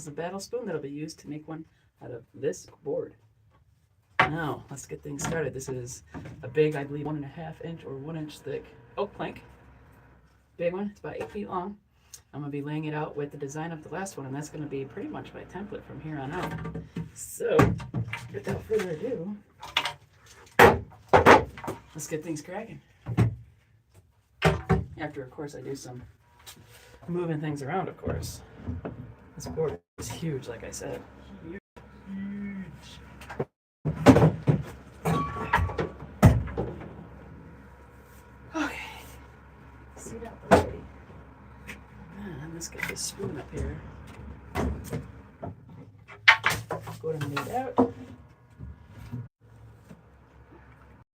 is a battle spoon that'll be used to make one out of this board. Now, let's get things started. This is a big, I believe, 1.5 inch or 1 inch thick oak plank. Big one, it's about 8 feet long. I'm gonna be laying it out with the design of the last one, and that's gonna be pretty much my template from here on out. So, without further ado, let's get things cracking. After, of course, I do some moving things around, of course. This board is huge, like I said. Huge. Okay. Seat out the way. And let's get this spoon up here. Go ahead and lay it out.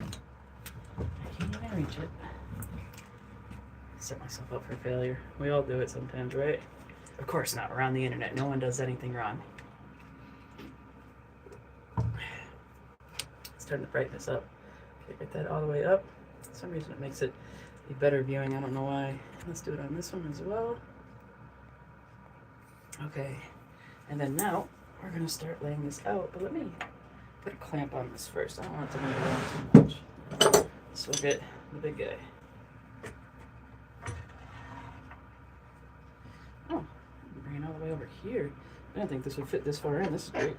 I can't even reach it. Set myself up for failure. We all do it sometimes, right? Of course not. Around the internet, no one does anything wrong. Let's turn the brightness up. Okay, get that all the way up. For some reason it makes it a better viewing. I don't know why. Let's do it on this one as well. Okay, and then now we're gonna start laying this out, but let me put a clamp on this first. I don't want it to move around too much. So we'll get the big guy. Oh, bring it all the way over here. I didn't think this would fit this far in. This is great.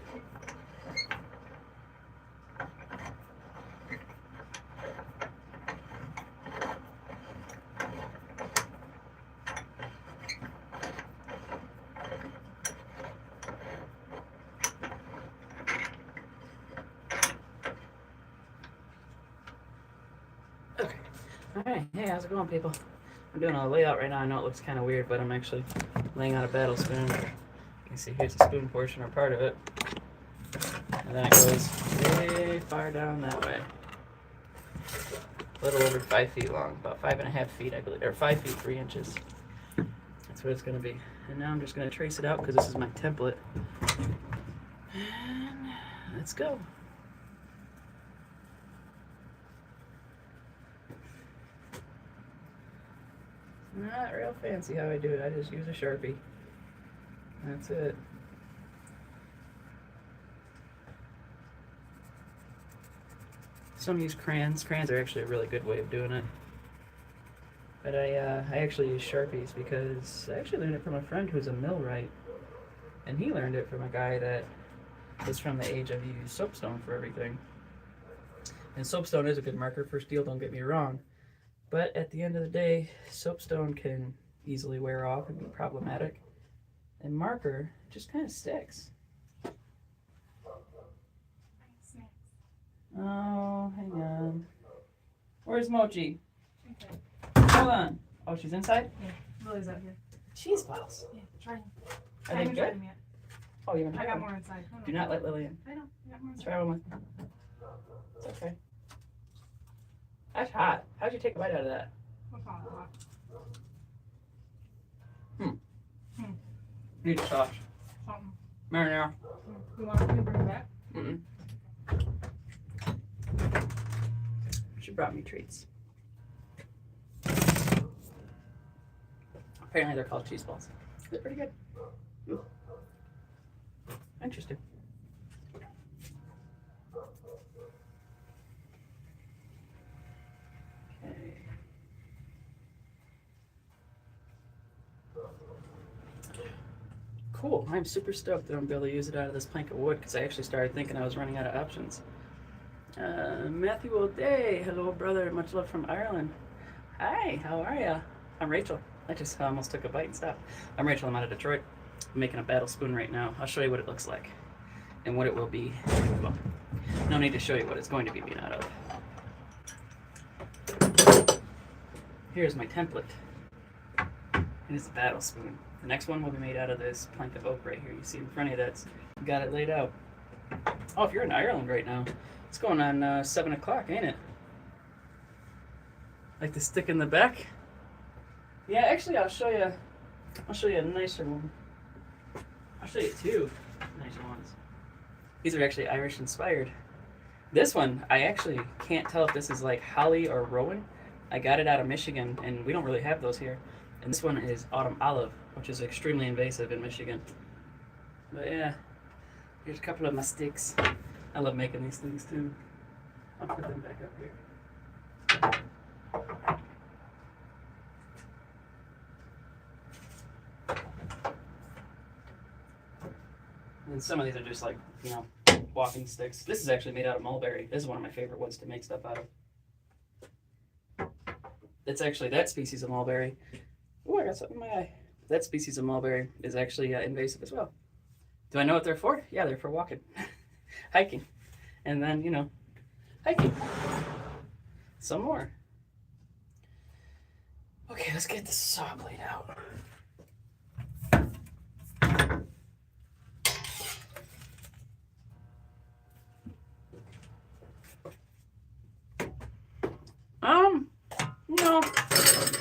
Okay. Alright, hey, how's it going, people? I'm doing a layout right now. I know it looks kind of weird, but I'm actually laying out a battle spoon. You can see here's the spoon portion or part of it. And then it goes way far down that way. A little over 5 feet long, about 5.5 feet, I believe, or 5 feet 3 inches. That's what it's going to be. And now I'm just going to trace it out because this is my template. And let's go. Not real fancy how I do it. I just use a Sharpie. That's it. Some use crayons. Crayons are actually a really good way of doing it. But I actually use Sharpies because I actually learned it from a friend who's a millwright. And he learned it from a guy that was from the age of you use soapstone for everything. And soapstone is a good marker for steel, don't get me wrong. But at the end of the day, soapstone can easily wear off and be problematic. And marker just kind of sticks. Oh, hang on. Where's Mochi? Okay. Hold on. Oh, she's inside? Yeah, Lily's out here. Cheese balls. Yeah, try them. Are I they haven't tried good? them yet. Oh, you haven't I tried got them? more inside. Do not let Lily in. I know. I got more inside. Try one with me. It's okay. That's hot. How'd you take a bite out of that? What's on the hot? Need sauce. Something. Marinara. You want me to bring it back? Mm-mm. She brought me treats. Apparently they're called cheese balls. They're pretty good. Ooh. Interesting. Okay. Cool. I'm super stoked that I'm going to be able to use it out of this plank of wood because I actually started thinking I was running out of options. Matthew O'Day, hello brother, much love from Ireland. Hi, how are ya? I'm Rachel. I just almost took a bite and stopped. I'm Rachel, I'm out of Detroit. I'm making a battle spoon right now. I'll show you what it looks like and what it will be. Well, no need to show you what it's going to be made out of. Here's my template. It is a battle spoon. The next one will be made out of this plank of oak right here. You see in front of you that's got it laid out. Oh, if you're in Ireland right now, it's going on 7 o'clock, ain't it? Like the stick in the back? Yeah, actually, I'll show you a nicer one. I'll show you two nicer ones. These are actually Irish inspired. This one, I actually can't tell if this is like holly or rowan. I got it out of Michigan, and we don't really have those here. And this one is autumn olive, which is extremely invasive in Michigan. But yeah, here's a couple of my sticks. I love making these things too. I'll put them back up here. And some of these are just like, you know, walking sticks. This is actually made out of mulberry. This is one of my favorite ones to make stuff out of. It's actually that species of mulberry. Oh, I got something in my eye. That species of mulberry is actually invasive as well. Do I know what they're for? Yeah, they're for walking, hiking, and then, you know, hiking. Some more. Okay, let's get the saw blade out. No,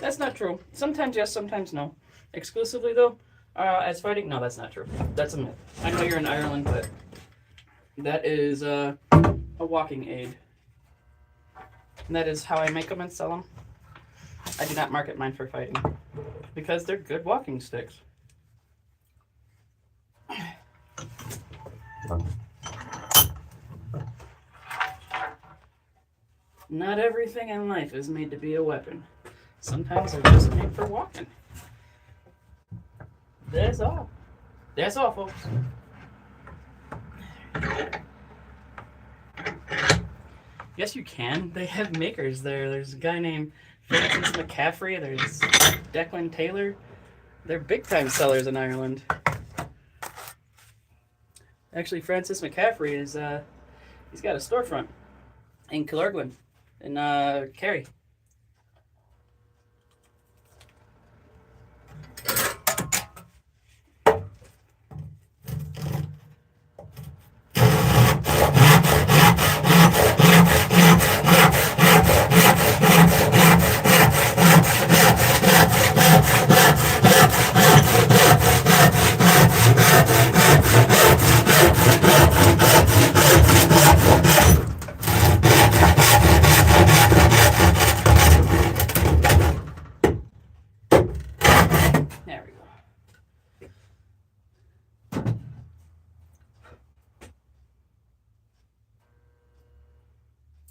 that's not true. Sometimes yes, sometimes no. Exclusively though, as fighting, no, that's not true. That's a myth. I know you're in Ireland, but that is a walking aid. And that is how I make them and sell them. I do not market mine for fighting because they're good walking sticks. Not everything in life is made to be a weapon. Sometimes they're just made for walking. That's all. That's all, folks. Yes, you can. They have makers there. There's a guy named Francis McCaffrey. There's Declan Taylor. They're big-time sellers in Ireland. Actually, Francis McCaffrey is, he's got a storefront in Killargwin, in Kerry.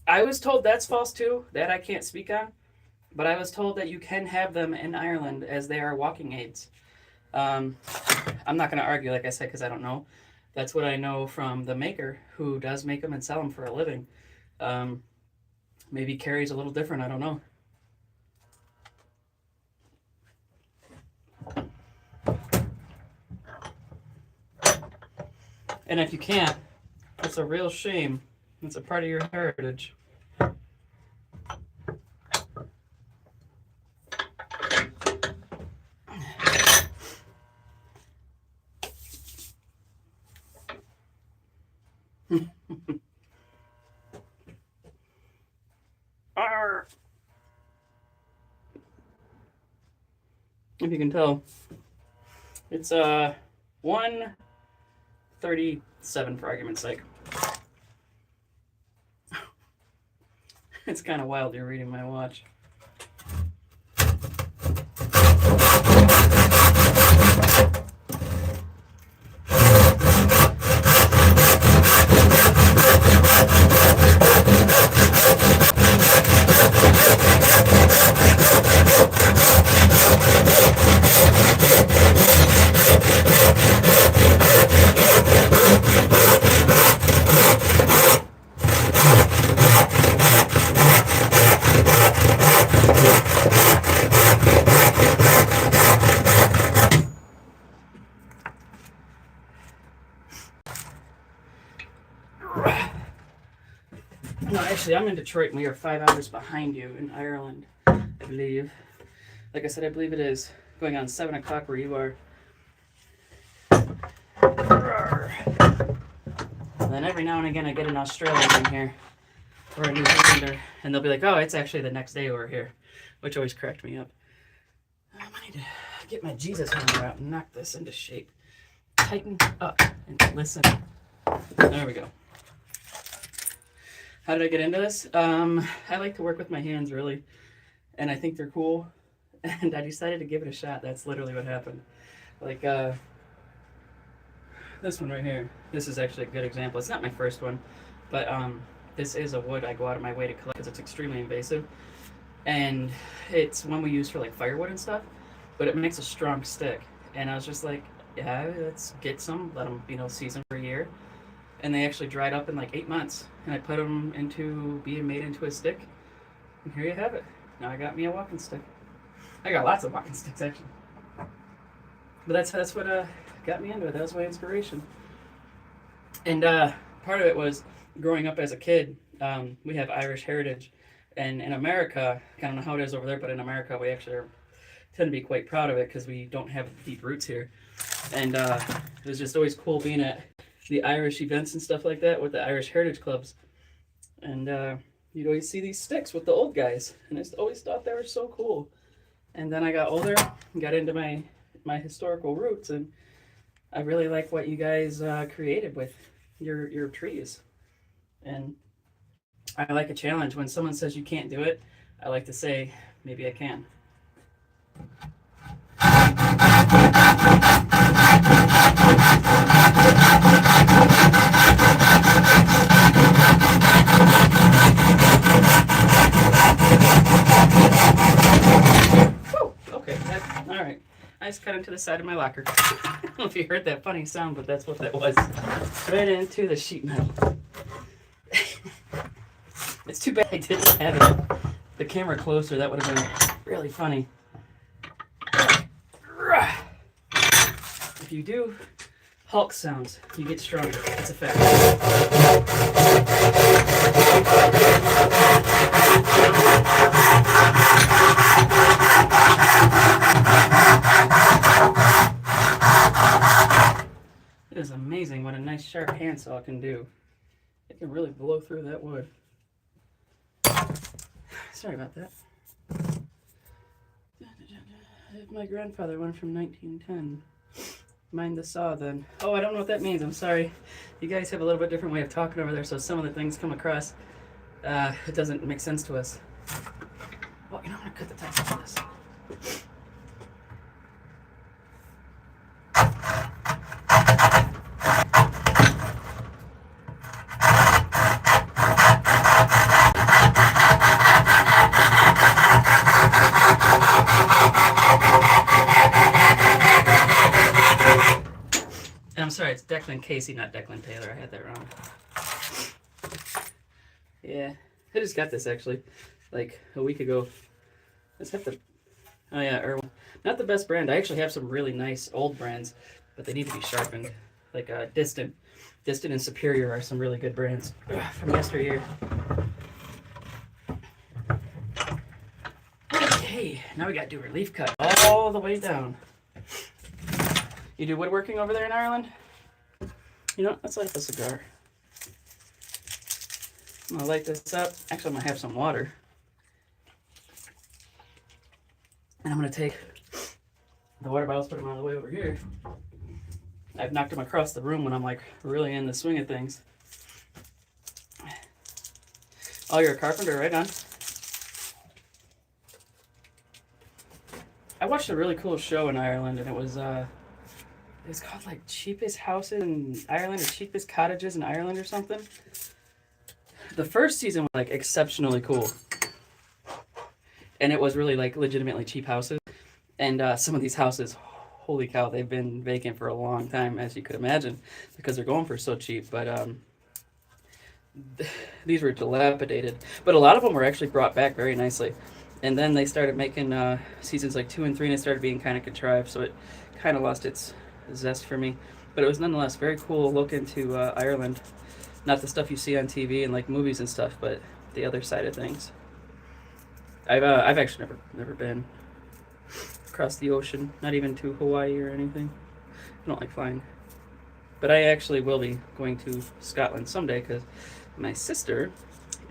I was told that's false too. That I can't speak on. But I was told that you can have them in Ireland as they are walking aids. I'm not going to argue, like I said, because I don't know. That's what I know from the maker who does make them and sell them for a living. Maybe Kerry's a little different. I don't know. And if you can't, it's a real shame. It's a part of your heritage. If you can tell, it's 1:37 for argument's sake. It's kind of wild you're reading my watch. No, actually, I'm in Detroit, and we are 5 hours behind you in Ireland, I believe. Like I said, I believe it is going on 7 o'clock where you are. And then every now and again, I get an Australian in here, or a New Zealander, and they'll be like, oh, it's actually the next day over here, which always cracked me up. I need to get my Jesus hammer out and knock this into shape. Tighten up and listen. There we go. How did I get into this? I like to work with my hands, really, and I think they're cool, and I decided to give it a shot. That's literally what happened. Like, the this one right here. This is actually a good example. It's not my first one, but this is a wood I go out of my way to collect because it's extremely invasive, and it's one we use for like firewood and stuff. But it makes a strong stick, and I was just like, yeah, let's get some. Let them, season for a year, and they actually dried up in like 8 months, and I put them into being made into a stick, and here you have it. Now I got me a walking stick. I got lots of walking sticks actually, but that's what got me into it. That was my inspiration. And part of it was growing up as a kid. We have Irish heritage, and in America, I don't know how it is over there, but in America, we actually tend to be quite proud of it because we don't have deep roots here. And it was just always cool being at the Irish events and stuff like that with the Irish heritage clubs. And you'd always see these sticks with the old guys, and I just always thought they were so cool. And then I got older and got into my historical roots, and I really like what you guys created with your trees. And I like a challenge. When someone says you can't do it, I like to say, maybe I can. Whew, okay, all right. I just cut into the side of my locker. I don't know if you heard that funny sound, but that's what that was. Right into the sheet metal. It's too bad I didn't have the camera closer. That would have been really funny. If you do Hulk sounds, you get stronger. It's a fact. It is amazing what a nice sharp handsaw can do. It can really blow through that wood. Sorry about that. My grandfather, one from 1910. Mind the saw then. Oh, I don't know what that means. I'm sorry. You guys have a little bit different way of talking over there, so some of the things come across. It doesn't make sense to us. Well, I'm going to cut the top off of this. I'm sorry, it's Declan Casey, not Declan Taylor. I had that wrong. Yeah, I just got this actually, like a week ago. Let's have the, oh yeah, Irwin. Not the best brand. I actually have some really nice old brands, but they need to be sharpened. Like Distant and Superior are some really good brands from yesteryear. Okay, now we gotta do relief cut all the way down. You do woodworking over there in Ireland? You know, let's light up a cigar. I'm gonna light this up. Actually, I'm gonna have some water. And I'm gonna take the water bottles, put them all the way over here. I've knocked them across the room when I'm like really in the swing of things. Oh, you're a carpenter, right on. I watched a really cool show in Ireland, and it was called like Cheapest Houses in Ireland or Cheapest Cottages in Ireland or something. The first season was like exceptionally cool, and it was really like legitimately cheap houses. And some of these houses, holy cow, they've been vacant for a long time, as you could imagine, because they're going for so cheap. But these were dilapidated, but a lot of them were actually brought back very nicely. And then they started making seasons like 2 and 3, and it started being kind of contrived, so it kind of lost its zest for me. But it was nonetheless very cool look into Ireland. Not the stuff you see on TV and like movies and stuff, but the other side of things. I've actually never been across the ocean, not even to Hawaii or anything. I don't like flying. But I actually will be going to Scotland someday because my sister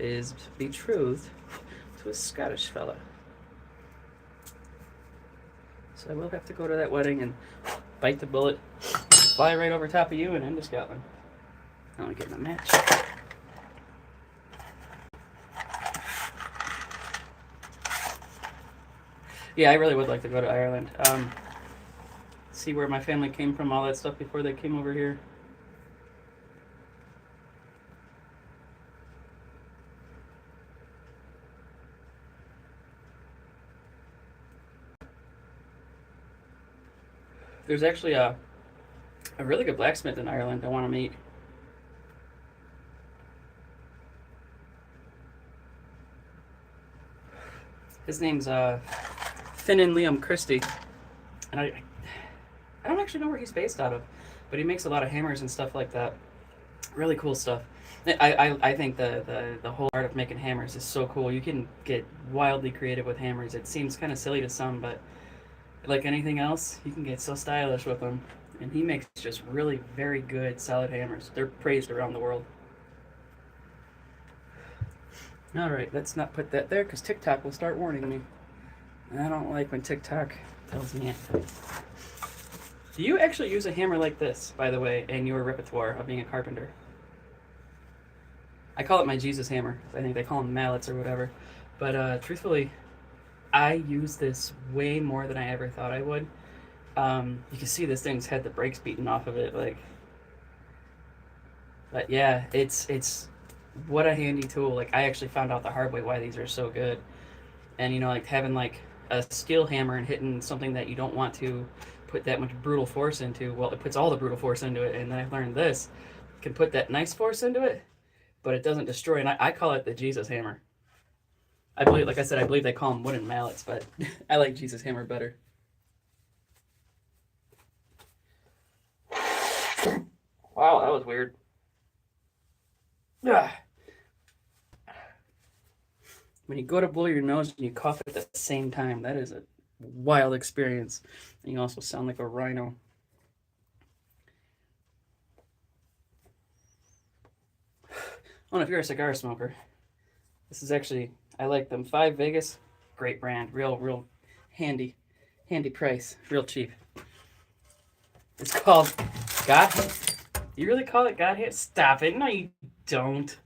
is betrothed to a Scottish fella. So I will have to go to that wedding and bite the bullet, fly right over top of you and into Scotland. I want to get my match. Yeah, I really would like to go to Ireland. See where my family came from, all that stuff before they came over here. There's actually a really good blacksmith in Ireland I want to meet. His name's Finn and Liam Christie, and I don't actually know where he's based out of, but he makes a lot of hammers and stuff like that. Really cool stuff. I think the whole art of making hammers is so cool. You can get wildly creative with hammers. It seems kind of silly to some, but like anything else, you can get so stylish with them. And he makes just really very good, solid hammers. They're praised around the world. Alright, let's not put that there because TikTok will start warning me. I don't like when TikTok tells me it. Do you actually use a hammer like this, by the way, in your repertoire of being a carpenter? I call it my Jesus hammer. I think they call them mallets or whatever. But truthfully, I use this way more than I ever thought I would. You can see this thing's had the brakes beaten off of it, like. But yeah, it's what a handy tool. Like I actually found out the hard way why these are so good. And you know, like having like a steel hammer and hitting something that you don't want to put that much brutal force into, well, it puts all the brutal force into it. And then I've learned this can put that nice force into it, but it doesn't destroy. And I call it the Jesus hammer. I believe, like I said, I believe they call them wooden mallets, but I like Jesus hammer better. Wow, that was weird. Ugh. When you go to blow your nose and you cough at the same time, that is a wild experience. And you also sound like a rhino. Oh, if you're a cigar smoker, this is actually, I like them. 5 Vegas, great brand, real handy price, real cheap. It's called God. You really call it God Hand? Stop it! No, you don't.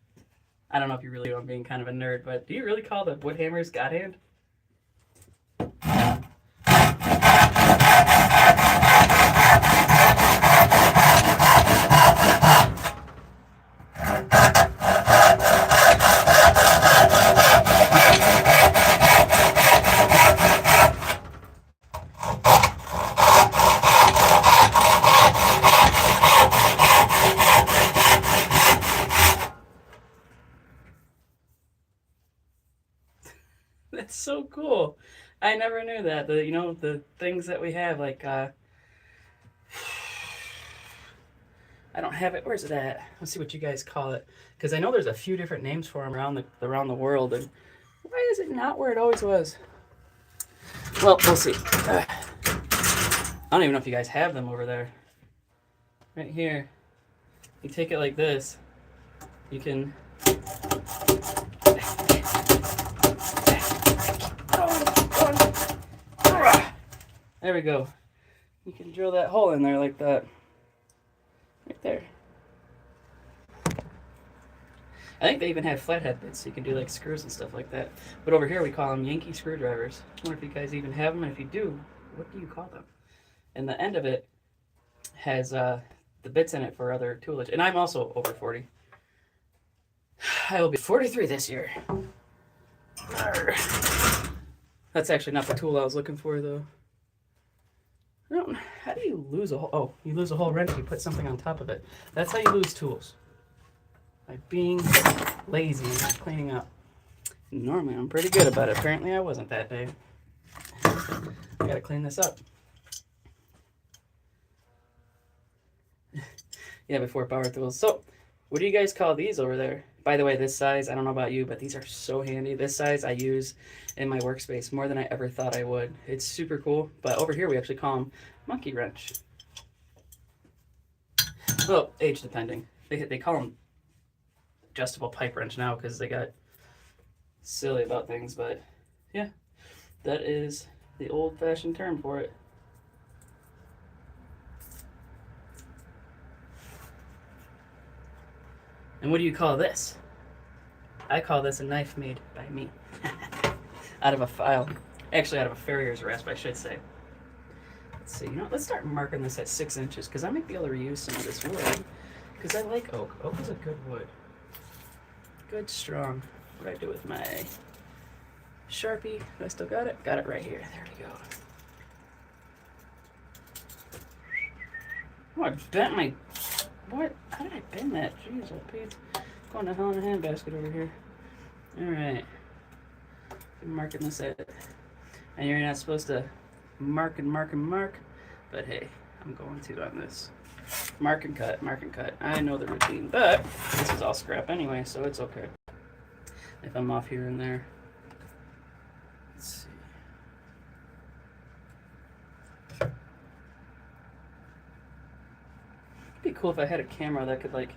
I don't know if you really know I'm being kind of a nerd, but do you really call the wood hammers God Hand? That's so cool. I never knew that. The things that we have, like I don't have it. Where's it at? Let's see what you guys call it, because I know there's a few different names for them around the world. And why is it not where it always was? Well, we'll see. I don't even know if you guys have them over there. Right here. You take it like this. You can. There we go. You can drill that hole in there like that. Right there. I think they even have flathead bits, so you can do like screws and stuff like that. But over here we call them Yankee screwdrivers. I wonder if you guys even have them, and if you do, what do you call them? And the end of it has the bits in it for other toolage. And I'm also over 40. I will be 43 this year. That's actually not the tool I was looking for, though. How do you lose a whole... Oh, you lose a whole wrench, you put something on top of it. That's how you lose tools. By being lazy and not cleaning up. Normally, I'm pretty good about it. Apparently, I wasn't that day. I gotta clean this up. Yeah, before power tools. So, what do you guys call these over there? By the way, this size, I don't know about you, but these are so handy. This size I use in my workspace more than I ever thought I would. It's super cool. But over here, we actually call them monkey wrench. Well, age depending. They call them adjustable pipe wrench now because they got silly about things. But yeah, that is the old-fashioned term for it. And what do you call this? I call this a knife made by me. Out of a file. Actually, out of a farrier's rasp, I should say. Let's see. Let's start marking this at 6 inches, because I might be able to reuse some of this wood. Because I like oak. Oak is a good wood. Good, strong. What do I do with my Sharpie? Do I still got it? Got it right here. There we go. Oh, I bent my... What? How did I bend that? Jeez, I paid... Going to hell in a handbasket over here. Alright. I'm marking this out. And you're not supposed to mark and mark and mark. But hey, I'm going to on this. Mark and cut, mark and cut. I know the routine, but this is all scrap anyway, so it's okay. If I'm off here and there. Let's see. It'd be cool if I had a camera that could like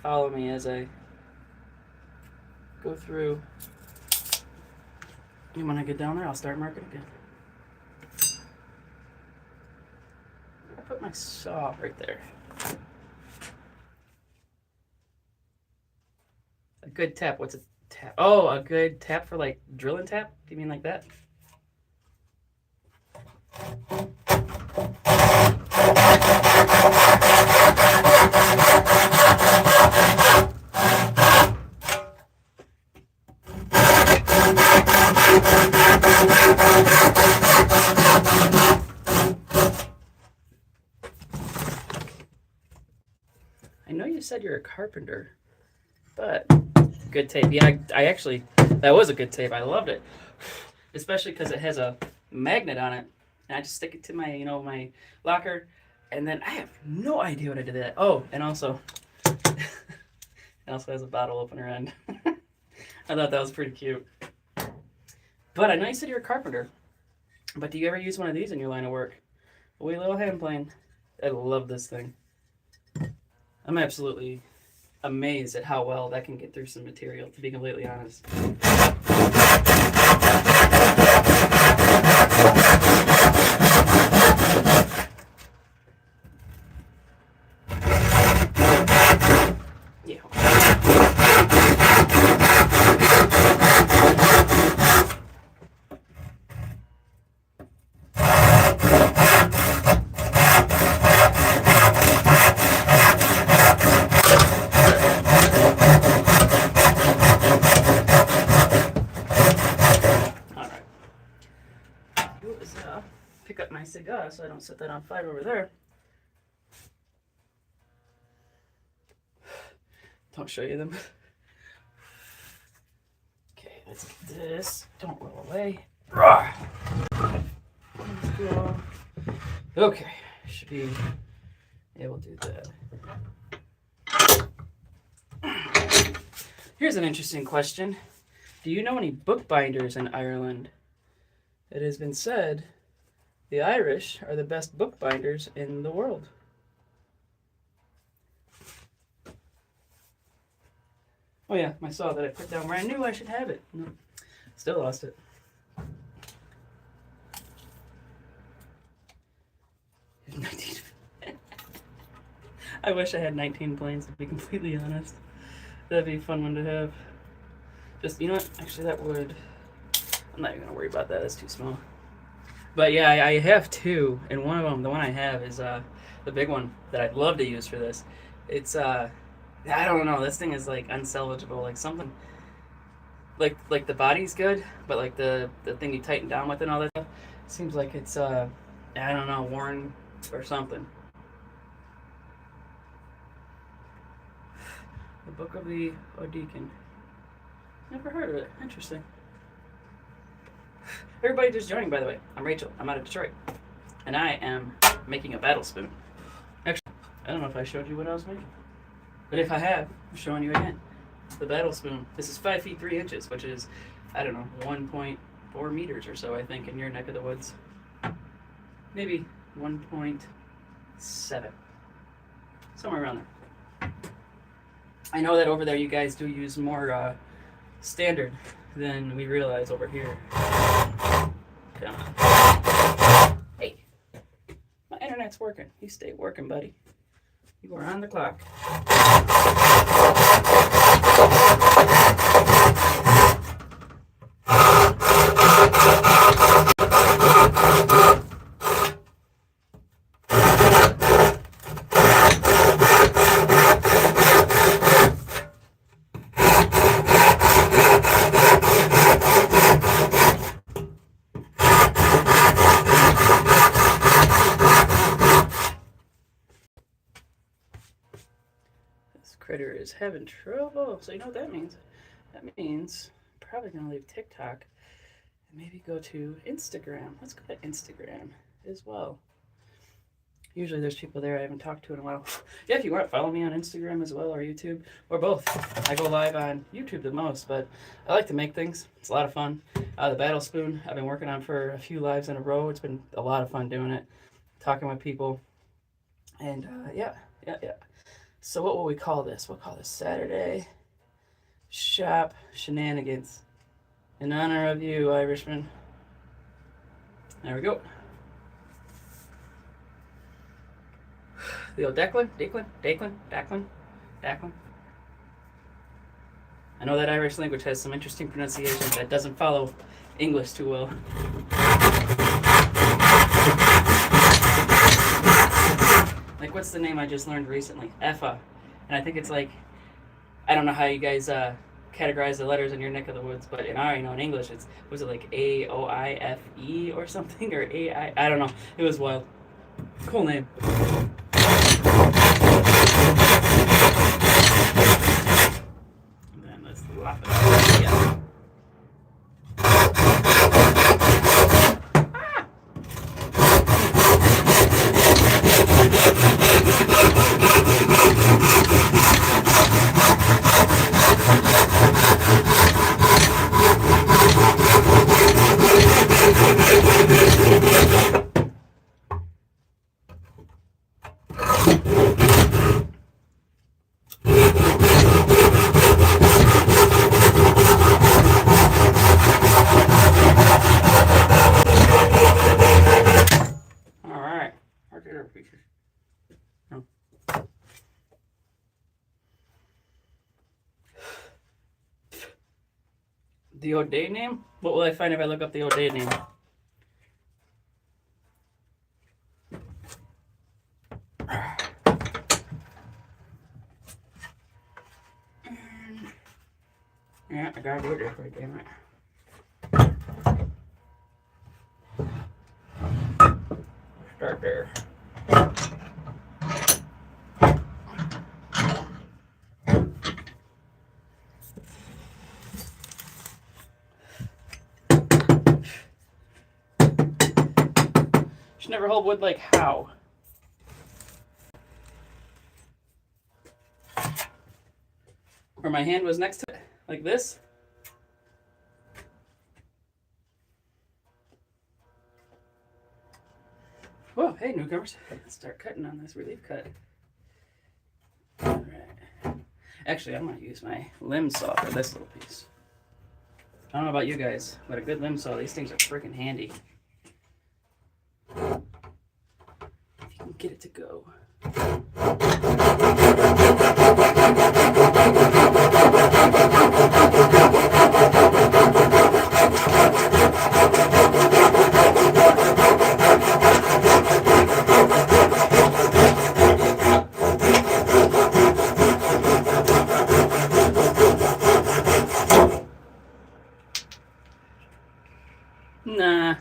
follow me as I go through. And when I get down there, I'll start marking again. I put my saw right there. A good tap. What's a tap? Oh, a good tap for like drilling tap? Do you mean like that? I know you said you're a carpenter, but good tape. Yeah, I actually, that was a good tape. I loved it, especially because it has a magnet on it, and I just stick it to my, my locker, and then I have no idea what I did with that. Oh, and also, it also has a bottle opener end. I thought that was pretty cute. But I know you said you're a carpenter, but do you ever use one of these in your line of work? A wee little hand plane. I love this thing. I'm absolutely amazed at how well that can get through some material, to be completely honest. Yeah. Pick up my cigar so I don't set that on fire over there. Don't show you them. Okay, let's get this. Don't roll away. Let's go. Okay, should be able to do that. Here's an interesting question. Do you know any bookbinders in Ireland? It has been said the Irish are the best bookbinders in the world. Oh yeah, my saw that I put down where I knew I should have it. No, still lost it. I wish I had 19 planes, to be completely honest. That'd be a fun one to have. Just, you know what? Actually, that would... I'm not even going to worry about that. That's too small. But yeah, I have two, and one of them, the one I have, is the big one that I'd love to use for this. It's I don't know, this thing is like unsalvageable, like something, like the body's good, but like the thing you tighten down with and all that stuff, seems like it's I don't know, worn or something. The Book of the Odeakin. Never heard of it. Interesting. Everybody just joining, by the way. I'm Rachel. I'm out of Detroit. And I am making a battle spoon. Actually, I don't know if I showed you what I was making. But if I have, I'm showing you again. The battle spoon. This is 5 feet 3 inches, which is, I don't know, 1.4 meters or so, I think, in your neck of the woods. Maybe 1.7. Somewhere around there. I know that over there you guys do use more standard than we realize over here. Come on. Hey, my internet's working. You stay working, buddy. You are on the clock. critter is having trouble. So you know what that means? That means I'm probably gonna leave TikTok and maybe go to Instagram. Let's go to Instagram as well. Usually there's people there I haven't talked to in a while. Yeah, if you want, follow me on Instagram as well, or YouTube, or both. I go live on YouTube the most, but I like to make things. It's a lot of fun. The Battle Spoon I've been working on for a few lives in a row. It's been a lot of fun doing it, talking with people, and yeah. So what will we call this? We'll call this Saturday Shop Shenanigans in honor of you, Irishman. There we go. The old Declan. I know that Irish language has some interesting pronunciations that doesn't follow English too well. Like, what's the name I just learned recently? Effa. And I think it's like, I don't know how you guys categorize the letters in your neck of the woods, but in our, in English, was it like AOIFE or something? Or AI? I don't know. It was wild. Cool name. And then let's lop it out. Yeah. The O'Day name? What will I find if I look up the O'Day name? Yeah, I gotta do it this way, damn it. Start there. Should never hold wood like how? Where my hand was next to it, like this. Whoa, hey newcomers. Let's start cutting on this relief cut. Alright. Actually, I'm gonna use my limb saw for this little piece. I don't know about you guys, but a good limb saw, these things are freaking handy. If you can get it to go. Nah.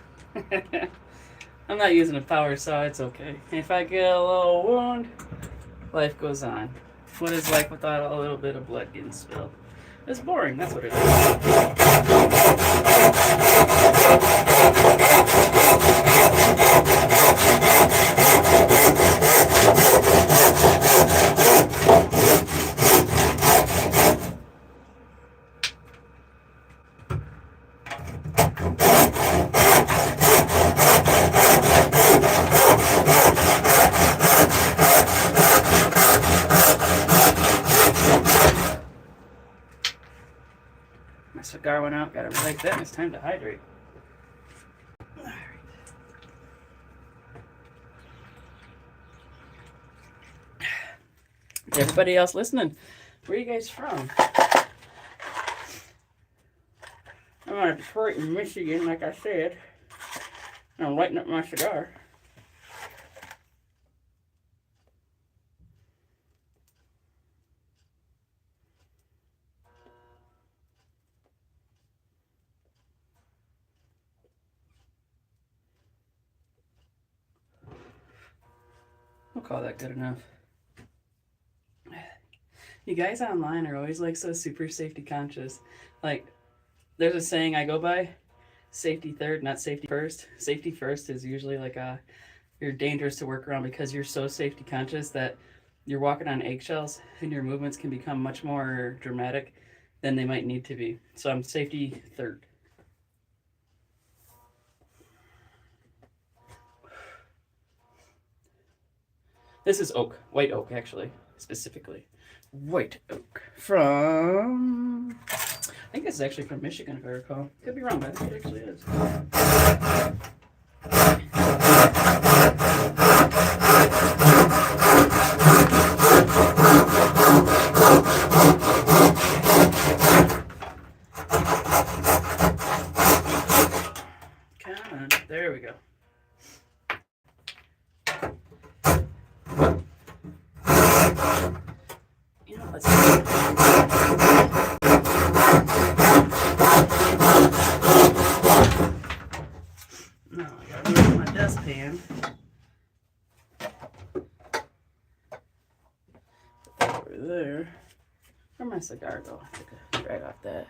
I'm not using a power saw, it's okay. If I get a little wound, life goes on. What is life without a little bit of blood getting spilled? It's boring, that's what it My cigar went out, gotta relight that, and it's time to hydrate. Alright. To everybody else listening, where are you guys from? I'm out of Detroit, Michigan, like I said. And I'm lighting up my cigar. We'll call that good enough. You guys online are always like so super safety conscious. Like, there's a saying I go by: safety third, not safety first. Safety first is usually like you're dangerous to work around because you're so safety conscious that you're walking on eggshells and your movements can become much more dramatic than they might need to be. So I'm safety third. This is oak, white oak actually, specifically. White oak from, I think this is actually from Michigan if I recall. Could be wrong, but I think it actually is. Come on, there we go. You know, let's see. No, I gotta move my dustpan. Put that over there. Where'd my cigar go? I took a drag off that.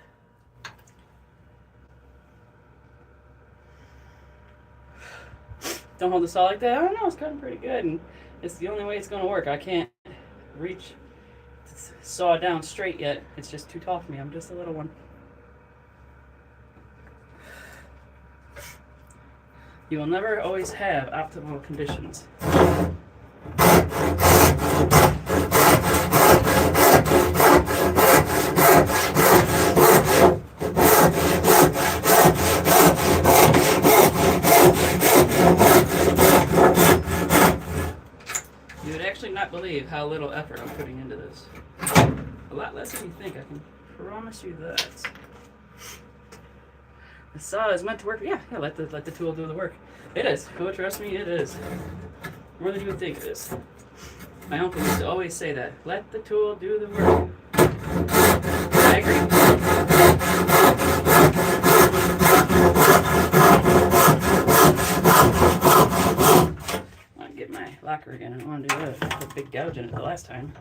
Don't hold the saw like that. I don't know, it's cutting pretty good, and it's the only way it's gonna work. I can't reach saw down straight yet. It's just too tall for me. I'm just a little one. You will never always have optimal conditions. You would actually not believe how little effort I'm putting into this. A lot less than you think, I can promise you that. The saw is meant to work. Yeah, let the tool do the work. It is. Oh, trust me, it is. More than you would think it is. My uncle used to always say that. Let the tool do the work. I agree. I want to get my locker again. I don't want to do that. I put a big gouge in it the last time.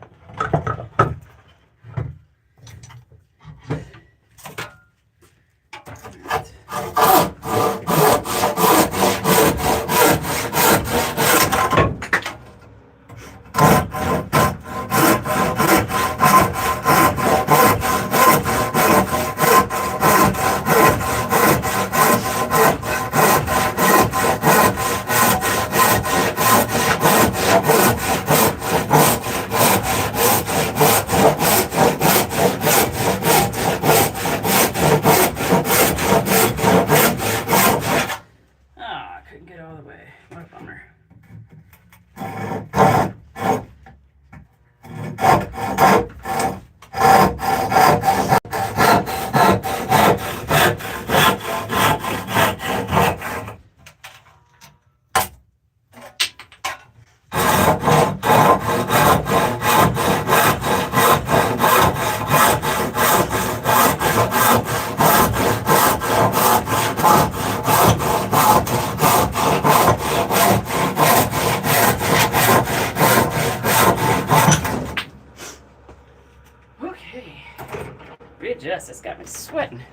Readjust, it's got me sweating.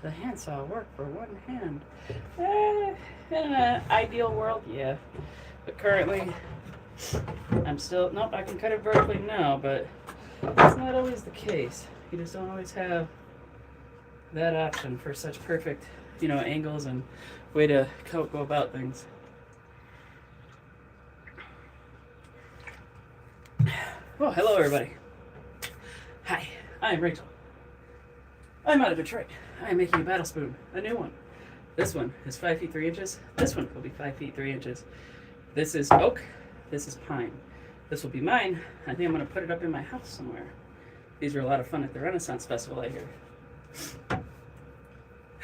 The handsaw worked for one hand. In an ideal world, yeah. But currently, I'm still, nope, I can cut it vertically now, but that's not always the case. You just don't always have that option for such perfect, angles and way to go about things. Oh, hello everybody. Hi, I am Rachel. I'm out of Detroit. I am making a battle spoon, a new one. This one is 5 feet 3 inches. This one will be 5 feet 3 inches. This is oak. This is pine. This will be mine. I think I'm going to put it up in my house somewhere. These were a lot of fun at the Renaissance Festival, I hear.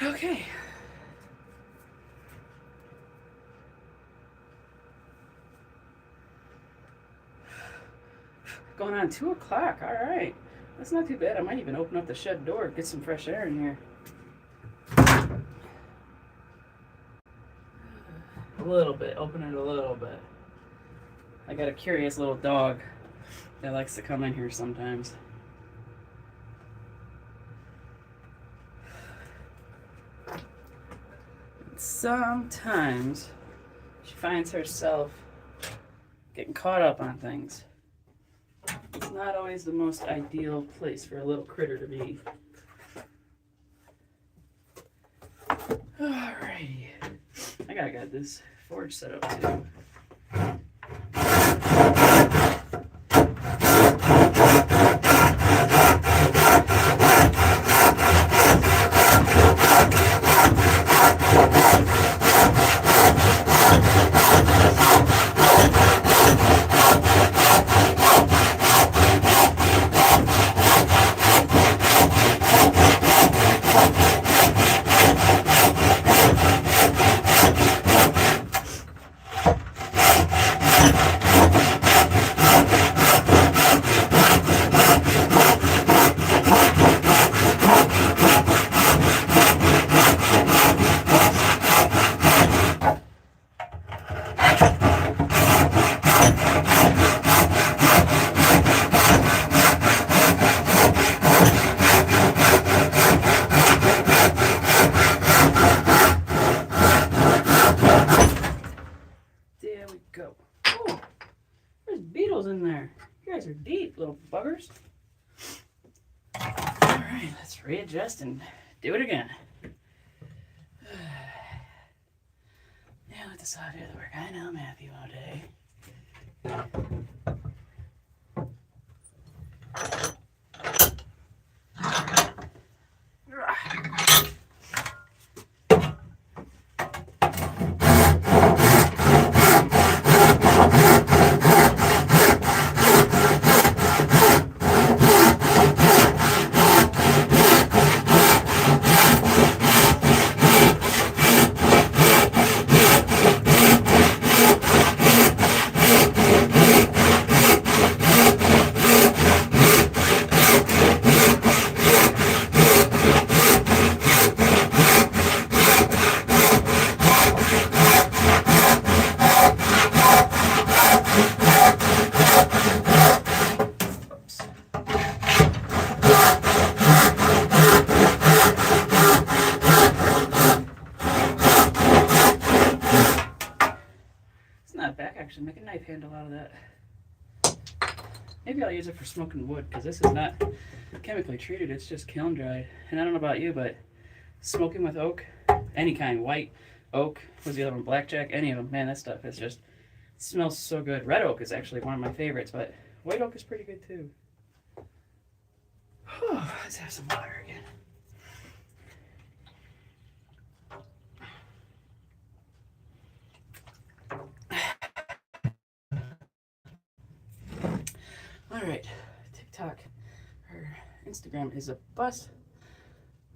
Okay. Going on 2 o'clock. All right. That's not too bad. I might even open up the shed door, get some fresh air in here. A little bit. Open it a little bit. I got a curious little dog that likes to come in here sometimes. Sometimes she finds herself getting caught up on things. It's not always the most ideal place for a little critter to be. Alrighty. I gotta get this forge set up too. Readjust and do it again. Yeah, let the saw do the work. I know Matthew all day. Make a knife handle out of that. Maybe I'll use it for smoking wood, because this is not chemically treated, it's just kiln dried. And I don't know about you, but smoking with oak, any kind, white, oak, what's the other one, blackjack, any of them, man, that stuff is just, smells so good. Red oak is actually one of my favorites, but white oak is pretty good too. Whew, let's have some water again. Alright, TikTok, her Instagram is a bust.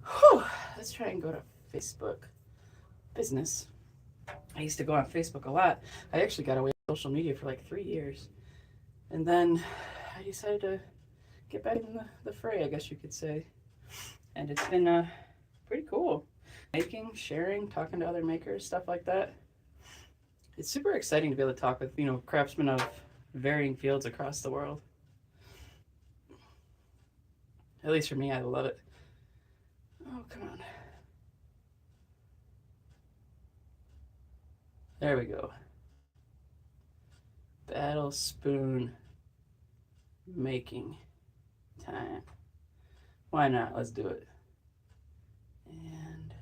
Whew, let's try and go to Facebook business. I used to go on Facebook a lot. I actually got away from social media for like 3 years. And then I decided to get back in the fray, I guess you could say. And it's been pretty cool. Making, sharing, talking to other makers, stuff like that. It's super exciting to be able to talk with, craftsmen of varying fields across the world. At least for me, I love it. Oh, come on. There we go. Battle spoon making time. Why not? Let's do it. And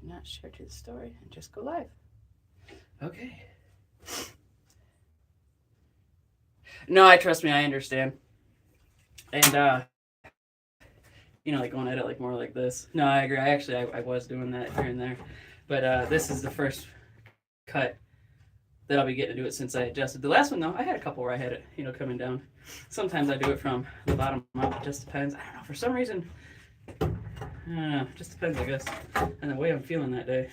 do not share to the story and just go live. Okay. No, trust me, I understand. And like going at it like more like this. No, I agree. I was doing that here and there. But this is the first cut that I'll be getting to do it since I adjusted. The last one though, I had a couple where I had it, coming down. Sometimes I do it from the bottom up. It just depends. I don't know. For some reason, I don't know. It just depends, I guess, on the way I'm feeling that day.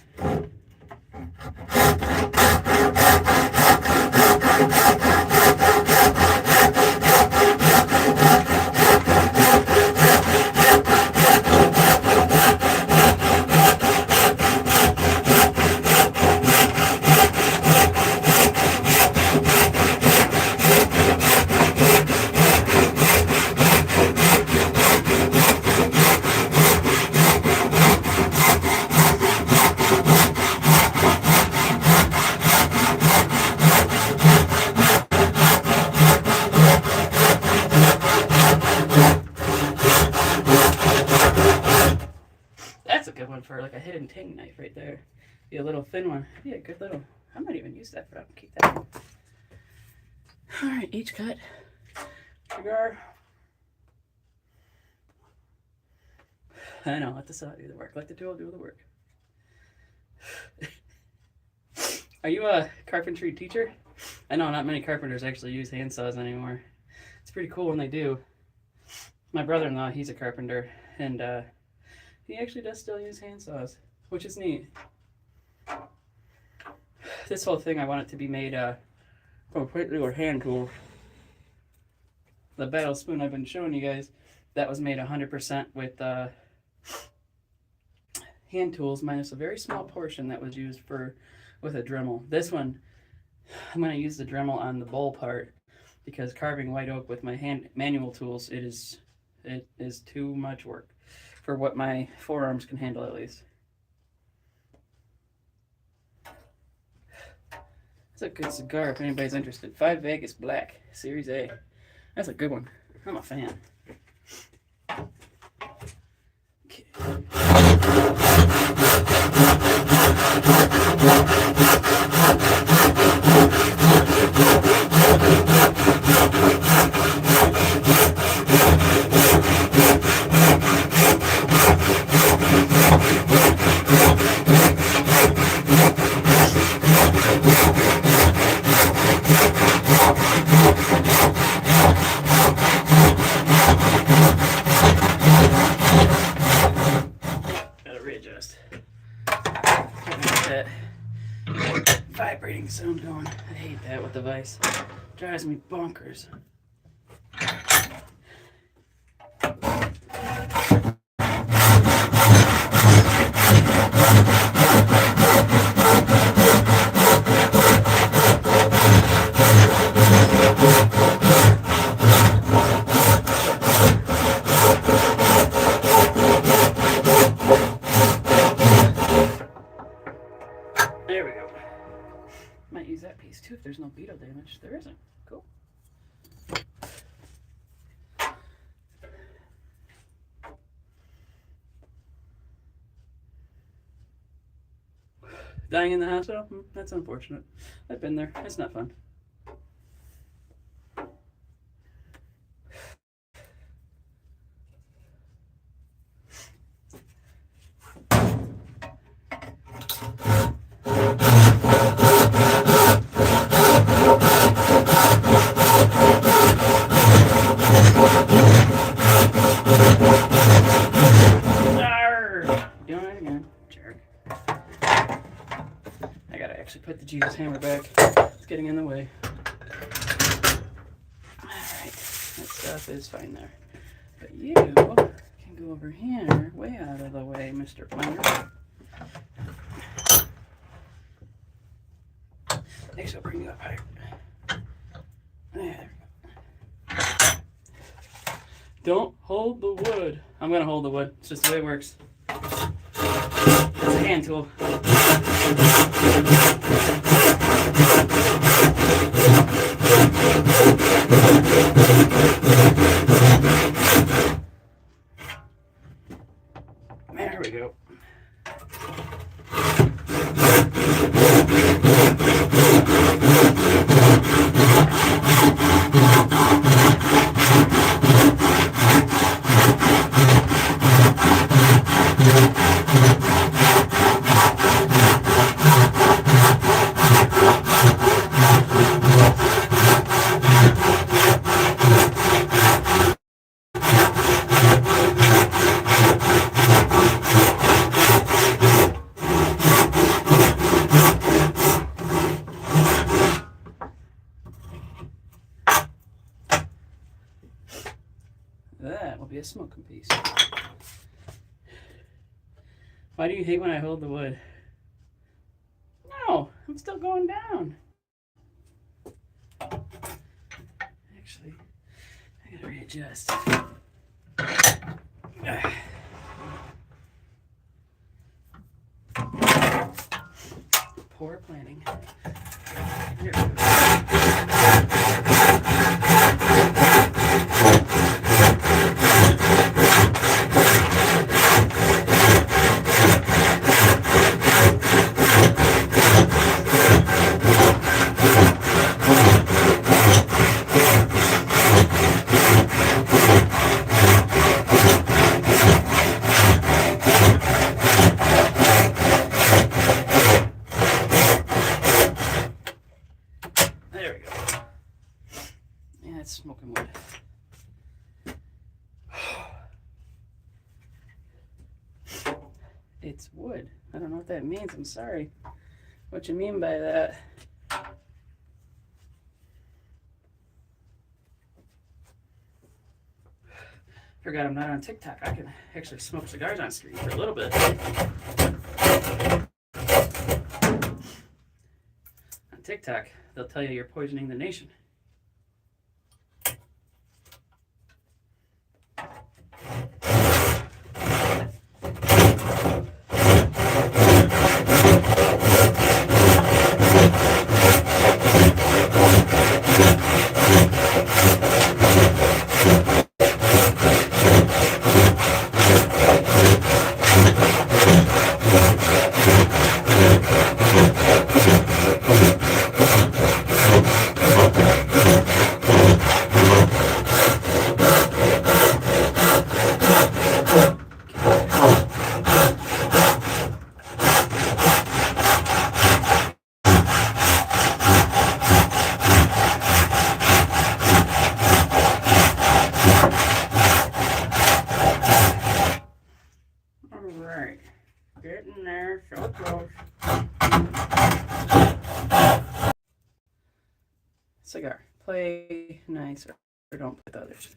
like a hidden ting knife right there. Be a little thin one. Be a good little. I might even use that for. I'll keep that. All right, each cut. Cigar. I know. Let the saw do the work. Let the tool do the work. Are you a carpentry teacher? I know not many carpenters actually use hand saws anymore. It's pretty cool when they do. My brother-in-law, he's a carpenter, and he actually does still use hand saws, which is neat. This whole thing, I want it to be made completely with hand tools. The battle spoon I've been showing you guys, that was made 100% with hand tools, minus a very small portion that was used with a Dremel. This one, I'm going to use the Dremel on the bowl part because carving white oak with my manual tools, it is too much work for what my forearms can handle, at least. It's a good cigar if anybody's interested. 5 Vegas Black, Series A. That's a good one. I'm a fan. Okay. Vibrating sound going. I hate that with the vise. Drives me bonkers. There we go. Might use that piece too if there's no beetle damage. There isn't. Cool. Dying in the hospital? That's unfortunate. I've been there. It's not fun. Put the Jesus hammer back. It's getting in the way. Alright, that stuff is fine there. But you can go over here, way out of the way, Mr. Plumber. Next, I'll bring you up higher. There we go. Don't hold the wood. I'm going to hold the wood. It's just the way it works. It's a hand tool. There we go. That will be a smoking piece. Why do you hate when I hold the wood? No, I'm still going down. Actually, I gotta readjust. Poor planning. Here we go. That's smoking wood. It's wood. I don't know what that means. I'm sorry. What you mean by that? Forgot I'm not on TikTok. I can actually smoke cigars on screen for a little bit. On TikTok, they'll tell you you're poisoning the nation. Alright, getting there, so close. Cigar. Play nice or don't play with others.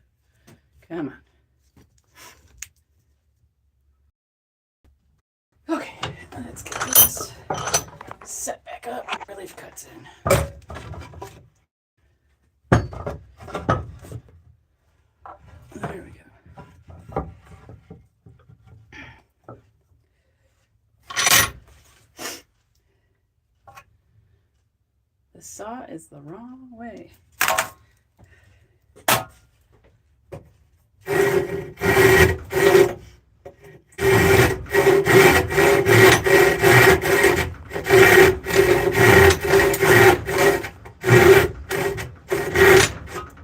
Come on. Okay, let's get this set back up. Relief cuts in. There we go. The saw is the wrong way.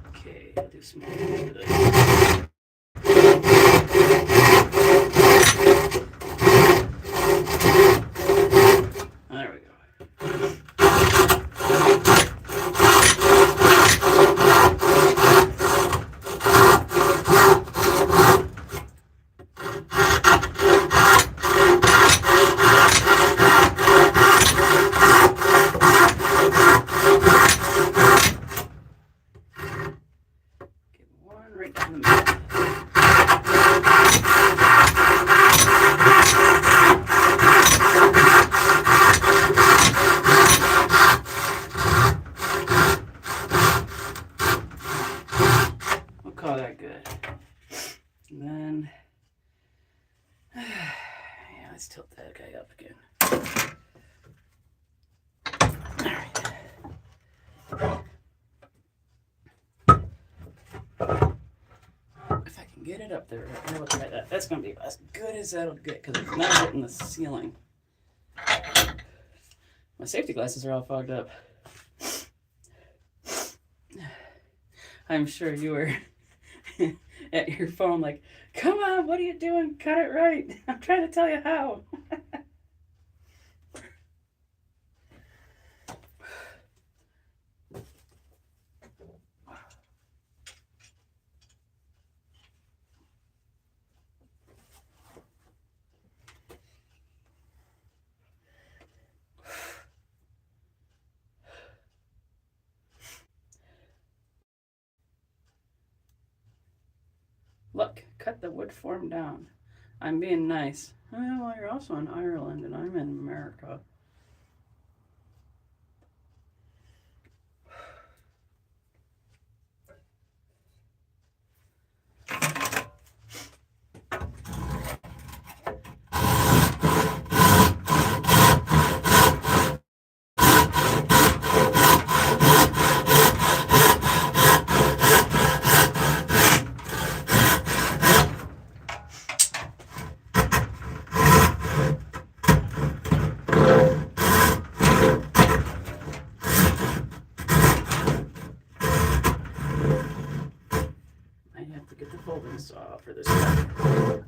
Okay, I'll do some more of this. There we go. Get one right down the middle. We'll call that good. And then, yeah, let's tilt that guy up again. If I can get it up there, I will try that. That's going to be as good as that'll get because it's not hitting the ceiling. My safety glasses are all fogged up. I'm sure you were at your phone like, come on, what are you doing? Cut it right. I'm trying to tell you how. Look, cut the wood form down. I'm being nice. Well, you're also in Ireland and I'm in America. Folding saw for this one.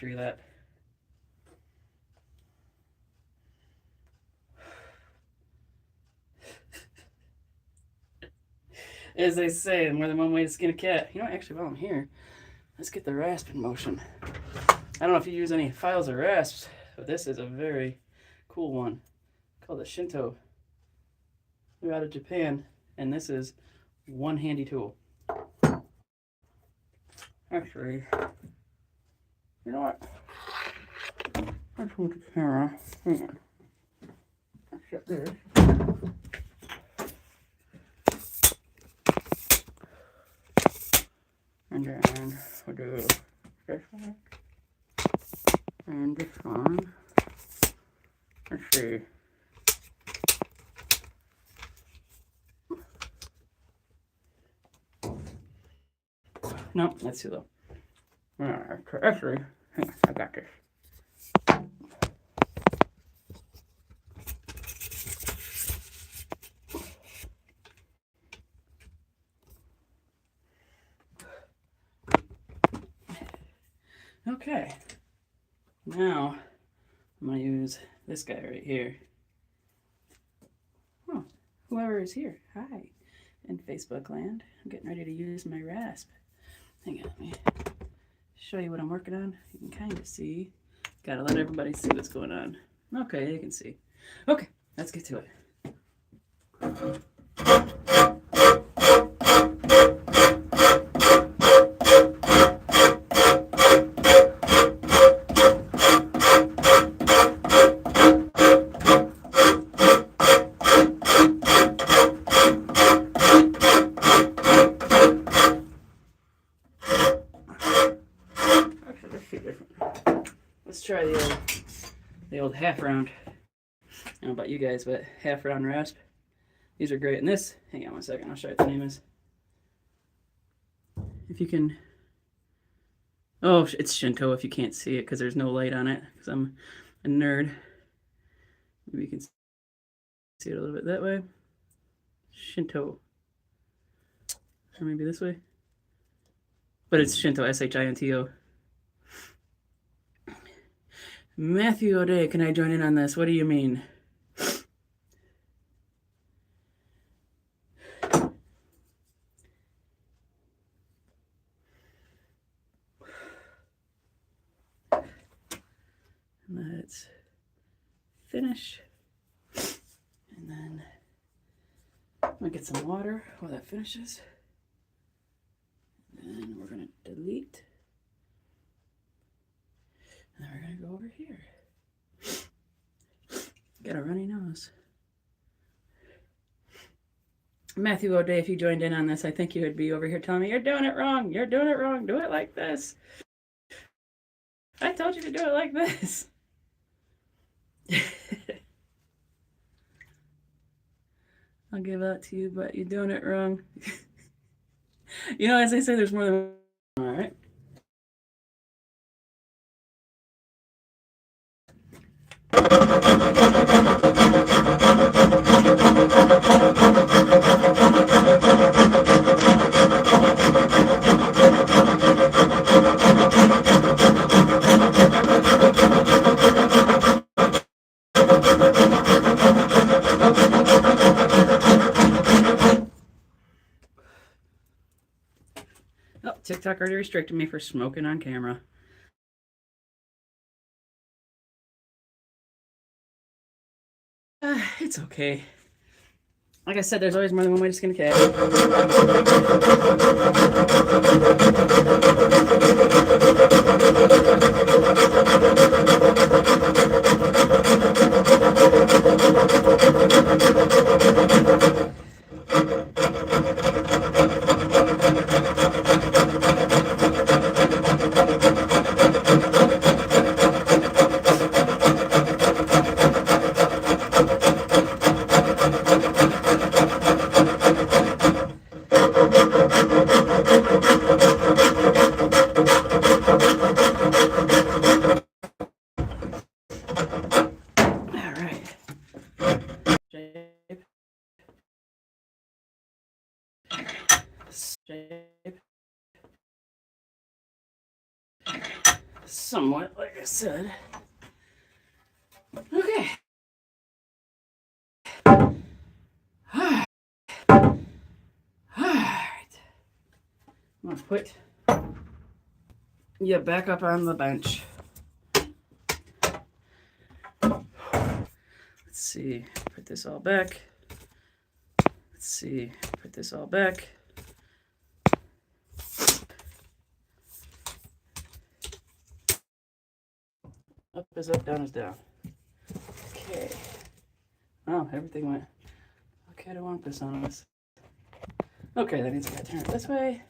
factory that. As they say, more than one way to skin a cat. You know, actually, while I'm here, let's get the rasp in motion. I don't know if you use any files or rasps, but this is a very cool one called the Shinto. They're out of Japan, and this is one handy tool. Actually, you know what? Let's move the camera. Hang on. Let's get this. And then we'll do this one. And this one. Let's see. No, that's too low. Actually, hang on, I got this. Okay, now I'm going to use this guy right here. Oh, whoever is here, hi, in Facebook land. I'm getting ready to use my rasp. Hang on, let me show you what I'm working on. You can kind of see. Gotta let everybody see what's going on. Okay, you can see. Okay, let's get to it. Let's try the old half round. I don't know about you guys, but half round rasp. These are great. And this, hang on one second, I'll show you what the name is. If you can, oh, it's Shinto if you can't see it because there's no light on it because I'm a nerd. Maybe you can see it a little bit that way. Shinto. Or maybe this way. But it's Shinto, S-H-I-N-T-O. Matthew O'Day, can I join in on this? What do you mean? Let's finish. And then I'm going to get some water while that finishes. And then we're going to delete. And then we're going to go over here. Got a runny nose. Matthew O'Day, if you joined in on this, I think you would be over here telling me, you're doing it wrong. You're doing it wrong. Do it like this. I told you to do it like this. I'll give out to you, but you're doing it wrong. You know, as they say, there's more than one. All right. Oh, TikTok already restricted me for smoking on camera. It's okay. Like I said, there's always more than one way to skin a cat. somewhat, like I said. Okay. Alright. I'm gonna put you back up on the bench. Let's see. Put this all back. Let's see. Put this all back. Up is up, down is down. Okay. Oh, everything went. Okay, I don't want this on us. Okay, that means I gotta turn it this way.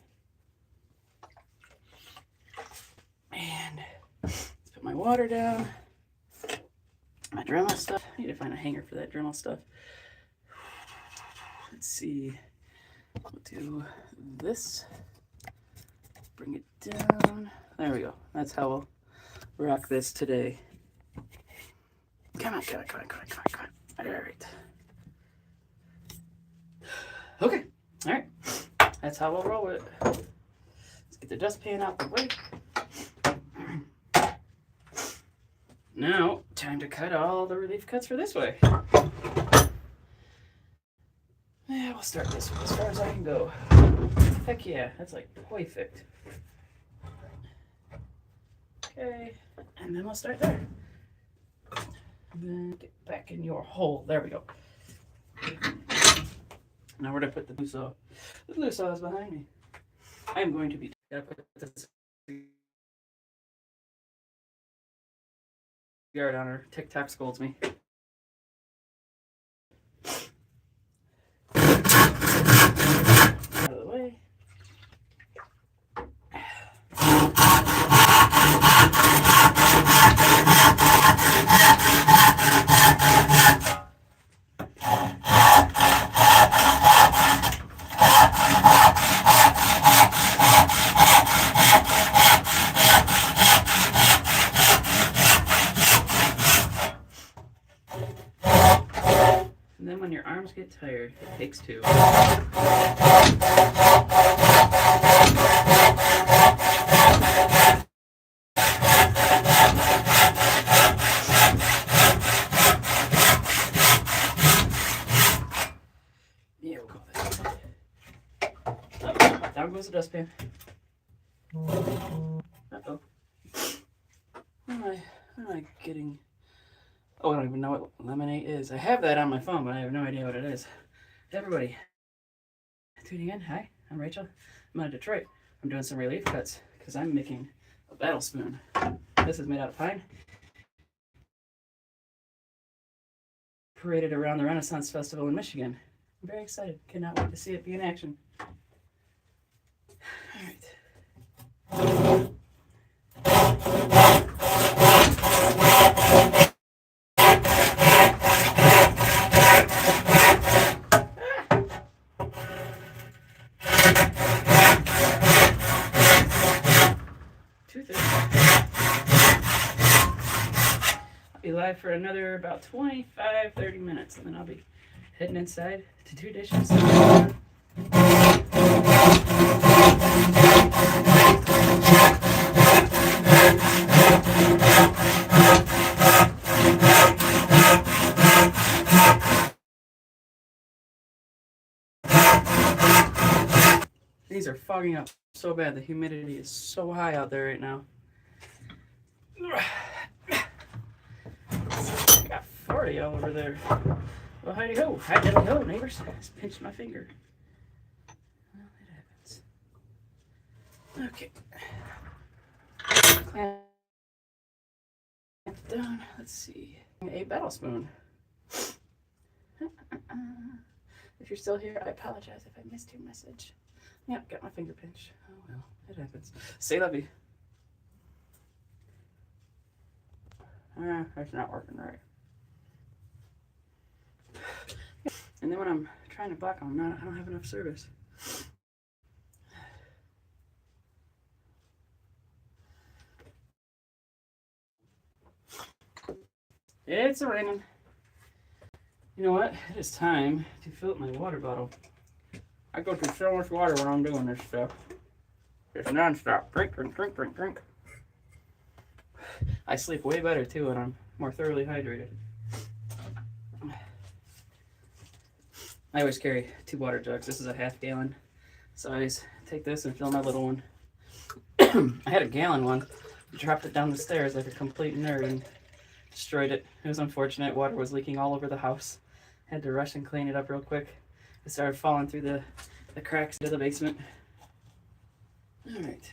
And let's put my water down. My Dremel stuff. I need to find a hanger for that Dremel stuff. Let's see. We'll do this. Bring it down. There we go. That's how we'll rock this today. Come on, come on, come on, come on, come on, come on. All right. Okay. All right. That's how we'll roll it. Let's get the dustpan out the way. Now, time to cut all the relief cuts for this way. Yeah, we'll start this one as far as I can go. Heck yeah, that's like perfect. Okay, and then we'll start there. And then get back in your hole. There we go. Now where to put the blue saw? The blue saw is behind me. I'm going to be. Gotta put this yard on her. TikTok scolds me. Out of the way. And then when your arms get tired, it takes two. Yeah, we'll call that. Oh, down goes the dustpan. Uh-oh. What am I getting? Oh, I don't even know what lemonade is. I have that on my phone, but I have no idea what it is. Hey, everybody. Tuning in. Hi, I'm Rachel. I'm out of Detroit. I'm doing some relief cuts because I'm making a battle spoon. This is made out of pine. Paraded around the Renaissance Festival in Michigan. I'm very excited. Cannot wait to see it be in action. All right. Be live for another about 25-30 minutes, and then I'll be heading inside to do dishes. These are fogging up so bad. The humidity is so high out there right now. Got 40 all over there. Well, howdy ho. Howdy ho, neighbors. Just pinched my finger. Well, it happens. Okay. Clamp down. Let's see. A battle spoon. If you're still here, I apologize if I missed your message. Yep, got my finger pinched. Oh well, it happens. Say la vie. That's not working right. And then when I'm trying to block them, I don't have enough service. It's raining. You know what? It is time to fill up my water bottle. I go through so much water when I'm doing this stuff. It's non-stop. Drink, drink, drink, drink, drink. I sleep way better too when I'm more thoroughly hydrated. I always carry 2 water jugs. This is a half-gallon size. Take this and fill my little one. I had a gallon one. Dropped it down the stairs like a complete nerd and destroyed it. It was unfortunate. Water was leaking all over the house. Had to rush and clean it up real quick. It started falling through the cracks into the basement. All right.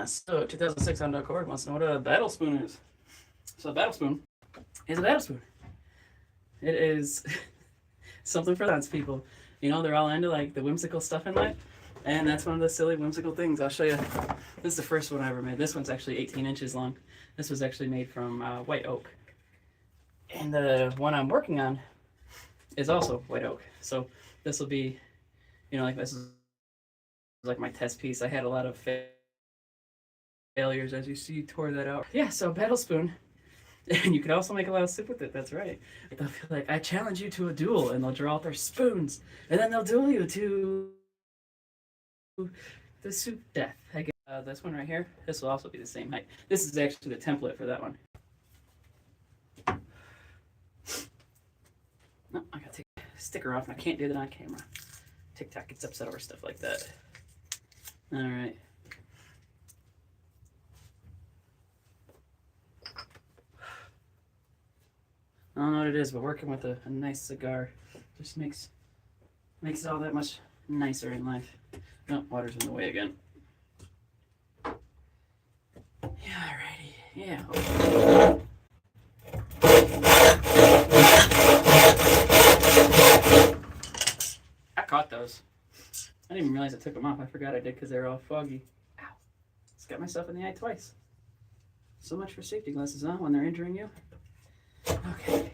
So 2006 on Cord wants to know what a battle spoon is. So a battle spoon is a battle spoon. It is something for dance people. You know, they're all into like the whimsical stuff in life. And that's one of the silly whimsical things. I'll show you. This is the first one I ever made. This one's actually 18 inches long. This was actually made from white oak. And the one I'm working on is also white oak. So this will be, you know, like this is like my test piece. I had a lot of failures, as you see, tore that out. Yeah, so battle spoon. And you could also make a lot of soup with it, that's right. They'll feel like, I challenge you to a duel, and they'll draw out their spoons, and then they'll duel you to the soup death. I guess. This one right here, this will also be the same height. This is actually the template for that one. No, I gotta take a sticker off, and I can't do that on camera. TikTok gets upset over stuff like that. All right. I don't know what it is, but working with a nice cigar just makes it all that much nicer in life. No, water's in the way again. Yeah, alrighty. Yeah. I caught those. I didn't even realize I took them off. I forgot I did because they were all foggy. Ow. Just got myself in the eye twice. So much for safety glasses, huh? When they're injuring you. Okay.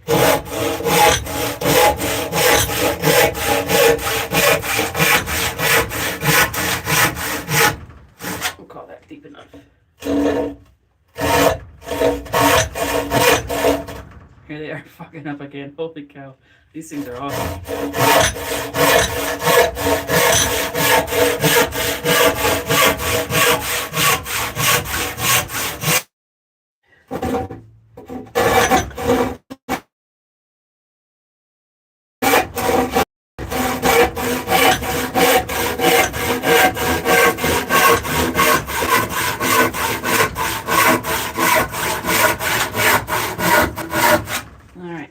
We'll call that deep enough. Here they are fucking up again. Holy cow. These things are awesome.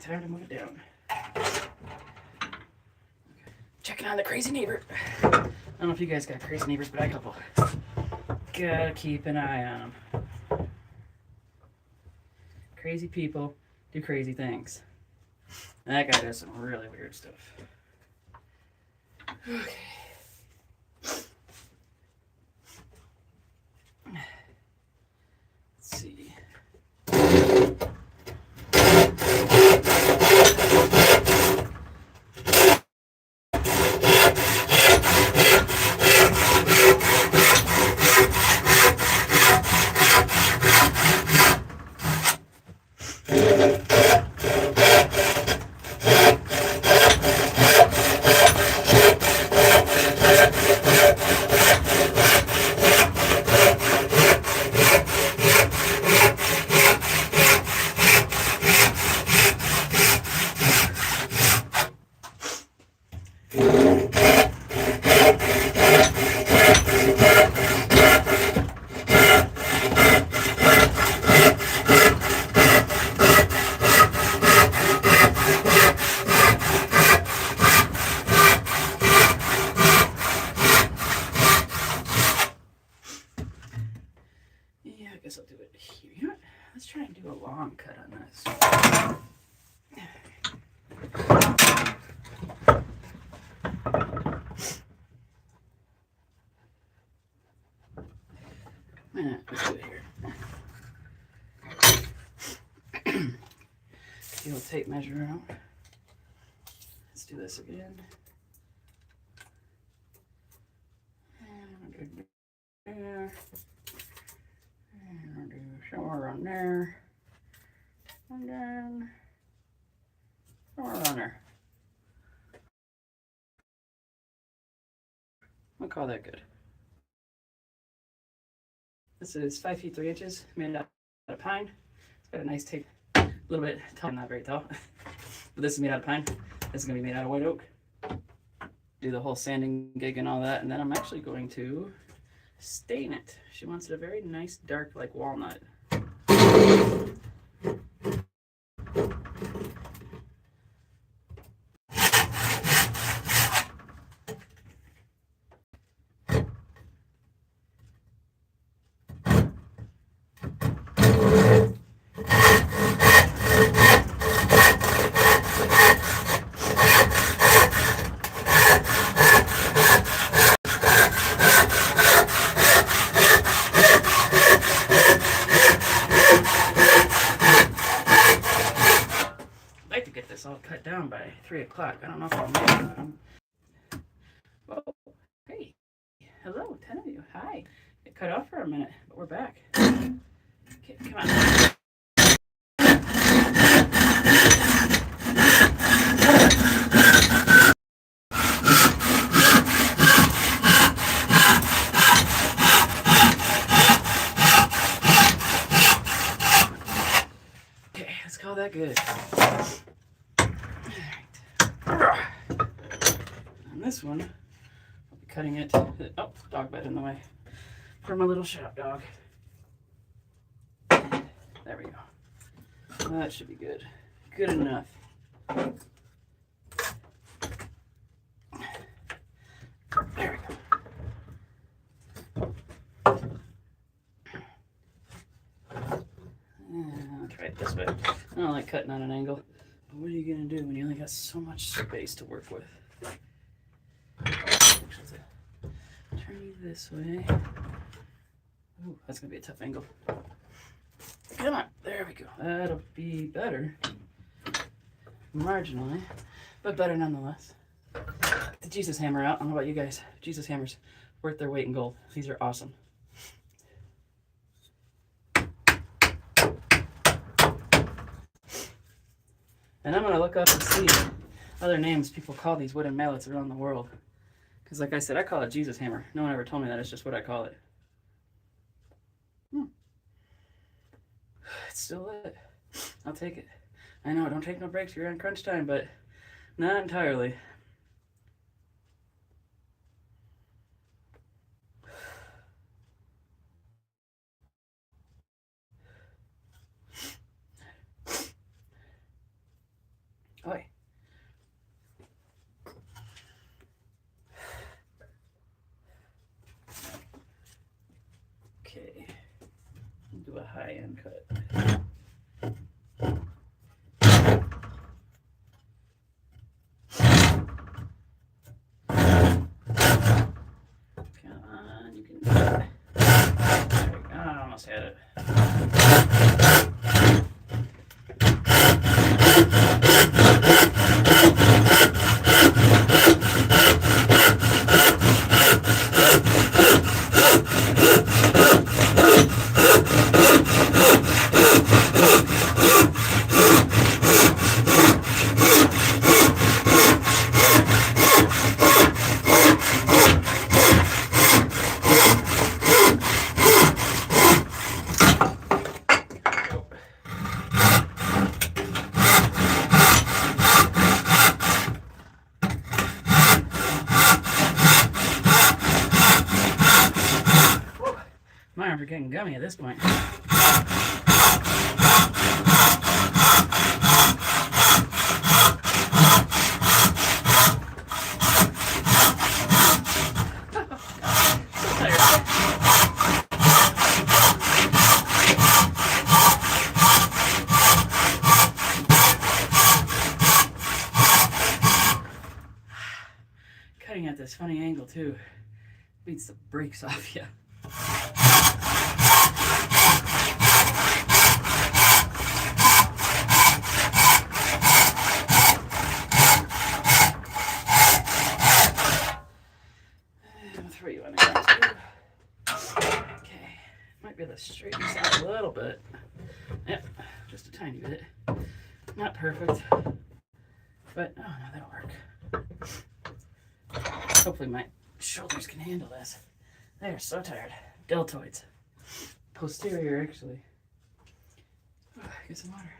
Time to move it down. Checking on the crazy neighbor. I don't know if you guys got crazy neighbors, but I got a couple. Gotta keep an eye on them. Crazy people do crazy things. That guy does some really weird stuff. Okay. Let's see. I guess I'll do it here. You know what? Let's try and do a long cut on this. Let's do it here. Steel tape measure out. Let's do this again. And there. And I'll do somewhere on there. And then runner. I'll call that good. This is 5 feet 3 inches, made out of pine. It's got a nice tape, a little bit tall, not very tall. But this is made out of pine. This is gonna be made out of white oak. Do the whole sanding gig and all that, and then I'm actually going to stain it. She wants it a very nice dark, like walnut. All cut down by 3 o'clock. I don't know if I'll make it. Oh, hey, hello, 10 of you. Hi. It cut off for a minute, but we're back. Okay, come on. Okay, let's call that good. This one, I'll be cutting it. Oh, dog bed in the way for my little shop dog. There we go. That should be good. Good enough. There we go. I'll try it this way. I don't like cutting on an angle. But what are you going to do when you only got so much space to work with? Turn you this way. Ooh, that's gonna be a tough angle. Come on, there we go. That'll be better. Marginally, but better nonetheless. The Jesus hammer out. I don't know about you guys. Jesus hammers, worth their weight in gold. These are awesome. And I'm gonna look up and see other names people call these wooden mallets around the world. Because like I said, I call it Jesus hammer. No one ever told me that. It's just what I call it. It's still lit. I'll take it. I know, don't take no breaks. You're on crunch time, but not entirely. Oi. Okay, do a high-end cut. Come on, you can do it. There we go. I almost had it. My arms are getting gummy at this point. Cutting at this funny angle too beats the brakes off you. I'll throw you on the ground too. Okay, might be able to straighten this out a little bit. Yep, just a tiny bit. Not perfect. But, oh no, that'll work. Hopefully my shoulders can handle this. They are so tired. Deltoids. Posterior, actually. Oh, get some water.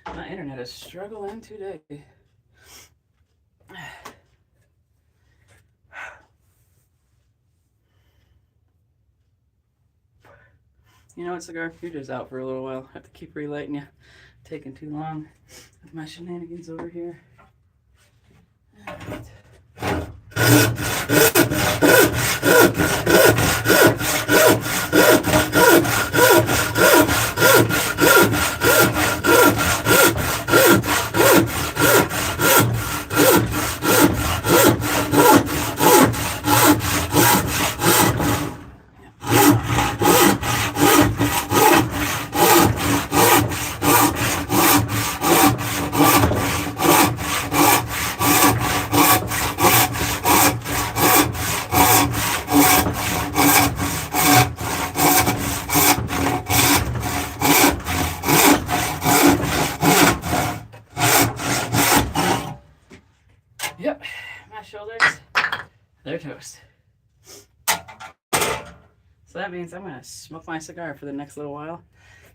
My internet is struggling today. You know what, cigar? You're just out for a little while. I have to keep relighting you. Taking too long with my shenanigans over here. All right. Yep, my shoulders, they're toast. So that means I'm gonna smoke my cigar for the next little while.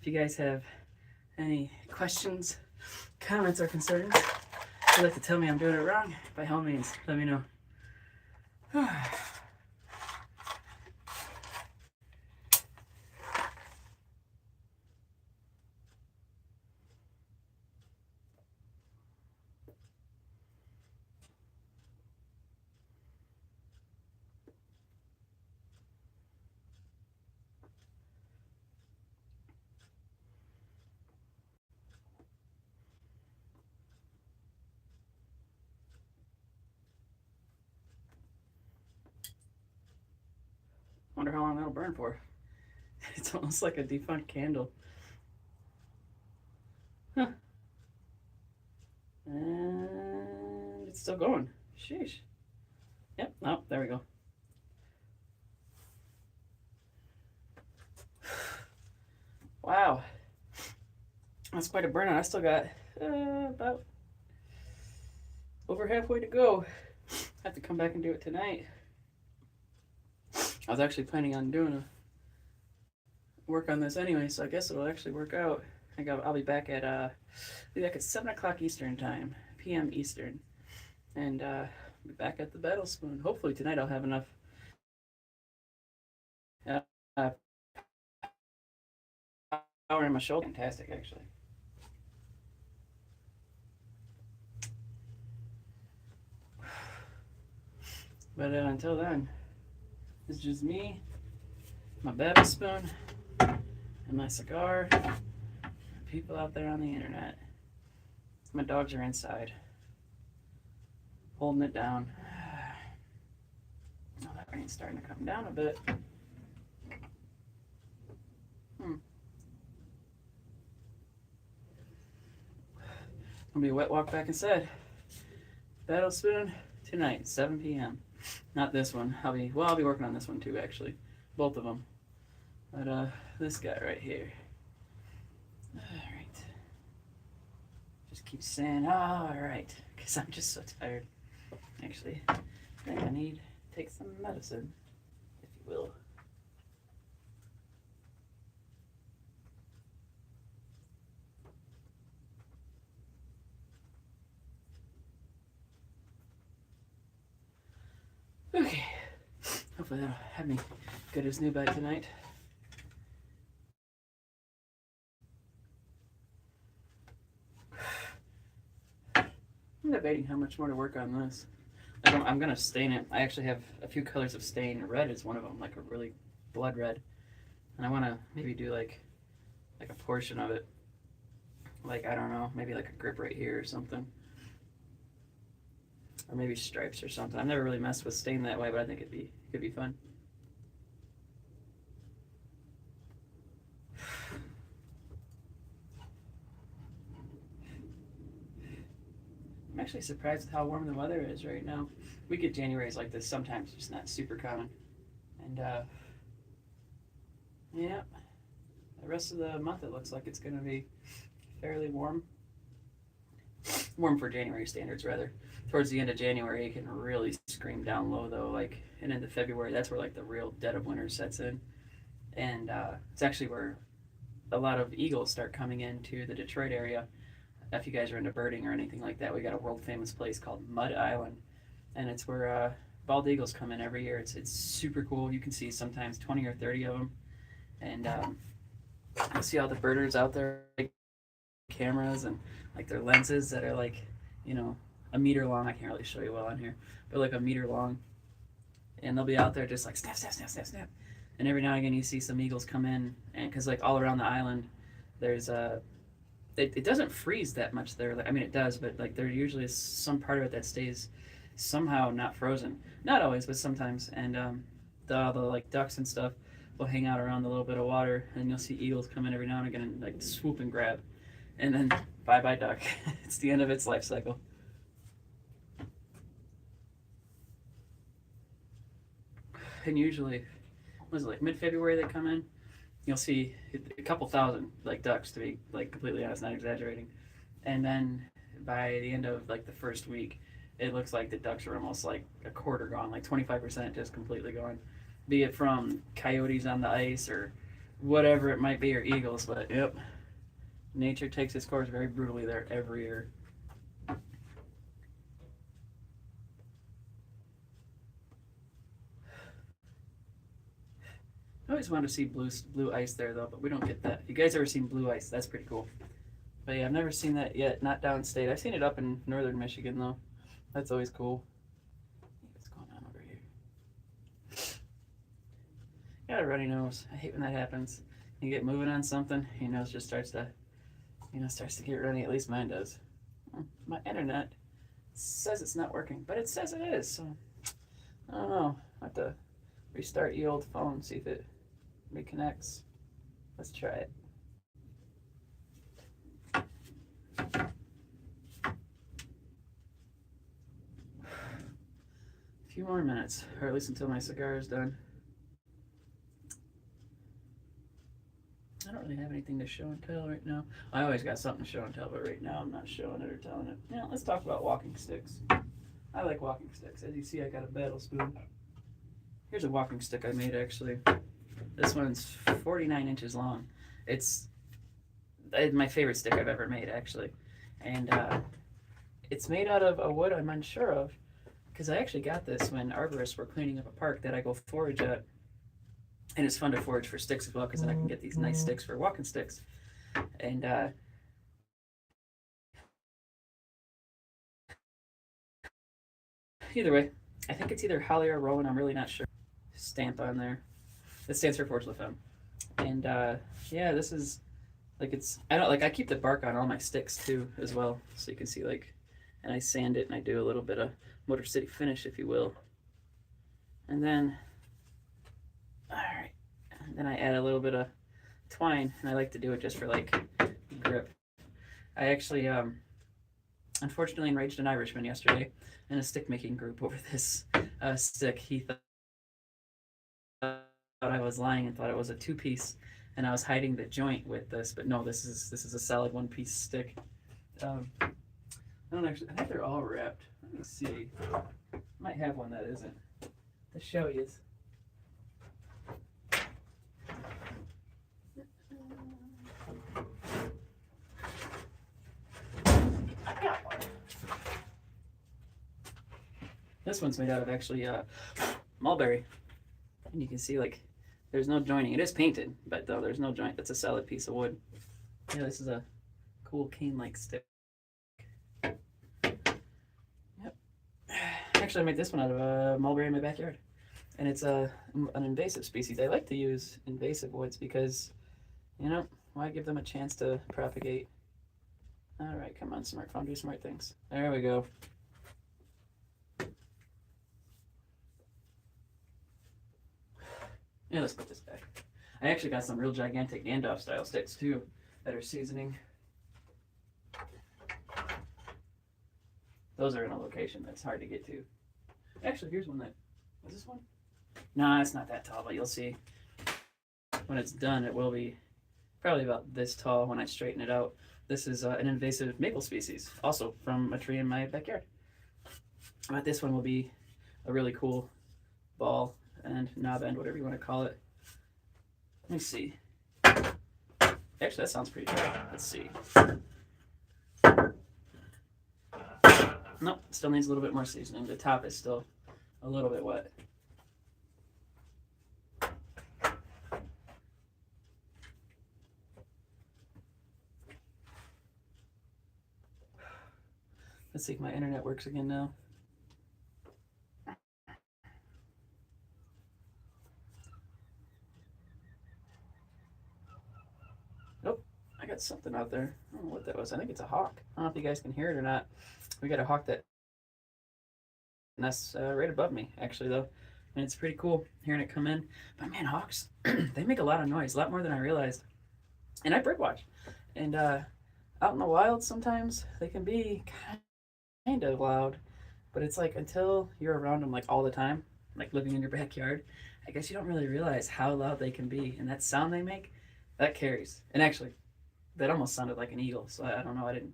If you guys have any questions, comments, or concerns, if you'd like to tell me I'm doing it wrong, by all means, let me know. Wonder how long that'll burn for. It's almost like a defunct candle. Huh. And it's still going. Sheesh. Yep, oh, there we go. Wow. That's quite a burnout. I still got about over halfway to go. I have to come back and do it tonight. I was actually planning on doing a work on this anyway, so I guess it'll actually work out. I think I'll be back at 7 o'clock Eastern time, p.m. Eastern, and be back at the Battle Spoon. Hopefully tonight I'll have enough power in my shoulder. Fantastic, actually. But until then, it's just me, my Battle Spoon, and my cigar. People out there on the internet. My dogs are inside, holding it down. Oh, that rain's starting to come down a bit. It'll be a wet walk back inside. Battle Spoon tonight, 7 p.m. Not this one. I'll be working on this one too, actually. Both of them. But this guy right here. All right. Just keep saying, all right, because I'm just so tired. Actually, I think I need to take some medicine, if you will. Okay. Hopefully that'll have me good as new by tonight. I'm debating how much more to work on this. I'm gonna stain it. I actually have a few colors of stain. Red is one of them, like a really blood red. And I want to maybe do like a portion of it. Like, I don't know, maybe like a grip right here or something. Or maybe stripes or something. I've never really messed with stain that way, but I think it could be fun. I'm actually surprised with how warm the weather is right now. We get Januaries like this sometimes, just not super common. And Yeah, the rest of the month it looks like it's going to be fairly warm. Warm for January standards, rather. Towards the end of January, it can really scream down low, though. Like, and into February, that's where like the real dead of winter sets in, and it's actually where a lot of eagles start coming into the Detroit area. If you guys are into birding or anything like that, we got a world famous place called Mud Island, and it's where bald eagles come in every year. It's super cool. You can see sometimes 20 or 30 of them, and you'll see all the birders out there, like cameras and like their lenses that are like, you know, a meter long. I can't really show you well on here, but like a meter long, and they'll be out there just like snap, snap, snap, snap, snap. And every now and again, you see some eagles come in, and because like all around the island, there's it doesn't freeze that much there. I mean, it does, but like there usually is some part of it that stays somehow not frozen. Not always, but sometimes. And the like ducks and stuff will hang out around the little bit of water, and you'll see eagles come in every now and again and like swoop and grab, and then bye bye duck. It's the end of its life cycle. And usually, was it like mid-February they come in? You'll see a couple thousand like ducks, to be like completely honest, not exaggerating. And then by the end of like the first week, it looks like the ducks are almost like a quarter gone, like 25% just completely gone, be it from coyotes on the ice or whatever it might be, or eagles. But yep, nature takes its course very brutally there every year. I always wanted to see blue ice there though, but we don't get that. If you guys ever seen blue ice, that's pretty cool. But yeah, I've never seen that yet, not downstate. I've seen it up in northern Michigan though. That's always cool. What's going on over here? Got a runny nose. I hate when that happens. You get moving on something, your nose just starts to get runny. At least mine does. My internet says it's not working, but it says it is. So I don't know. I have to restart the old phone, see if it reconnects. Let's try it. A few more minutes, or at least until my cigar is done. I don't really have anything to show and tell right now. I always got something to show and tell, but right now I'm not showing it or telling it. Now let's talk about walking sticks. I like walking sticks. As you see, I got a battle spoon. Here's a walking stick I made actually. This one's 49 inches long. It's my favorite stick I've ever made actually. And it's made out of a wood I'm unsure of, because I actually got this when arborists were cleaning up a park that I go forage at. And it's fun to forage for sticks as well, because then I can get these nice sticks for walking sticks. And either way, I think it's either Holly or Rowan, I'm really not sure. Stamp on there. This stands for Forge La Femme. And yeah, this is like, I keep the bark on all my sticks too as well, so you can see like, and I sand it and I do a little bit of Motor City finish, if you will. And then alright, and then I add a little bit of twine, and I like to do it just for like grip. I actually unfortunately enraged an Irishman yesterday in a stick making group over this stick. He thought I was lying and thought it was a two-piece, and I was hiding the joint with this, but no, this is a solid one-piece stick. I think they're all wrapped. Let me see. I might have one that isn't to show you. I got one. This one's made out of actually mulberry, and you can see like there's no joining. It is painted, but though there's no joint. That's a solid piece of wood. Yeah, this is a cool cane-like stick. Yep. Actually, I made this one out of mulberry in my backyard, and it's an invasive species. I like to use invasive woods because, you know, why give them a chance to propagate? All right, come on, smartphone, do smart things. There we go. Yeah, let's put this back. I actually got some real gigantic Gandalf style sticks too that are seasoning. Those are in a location that's hard to get to. Actually, here's one that, is this one? No, it's not that tall, but you'll see. when it's done, it will be probably about this tall when I straighten it out. This is an invasive maple species, also from a tree in my backyard. But this one will be a really cool ball and knob end, whatever you want to call it. Let me see. Actually, that sounds pretty dry. Let's see. Nope, still needs a little bit more seasoning. The top is still a little bit wet. Let's see if my internet works again now. Nope, I got something out there. I don't know what that was. I think it's a hawk. I don't know if you guys can hear it or not. We got a hawk that nests right above me, actually, though. And it's pretty cool hearing it come in. But man, hawks, they make a lot of noise, a lot more than I realized. And I birdwatch. And out in the wild, sometimes they can be kind of loud. But it's like until you're around them like all the time, like living in your backyard, I guess you don't really realize how loud they can be. And that sound they make, that carries. And actually, that almost sounded like an eagle. So I don't know. I didn't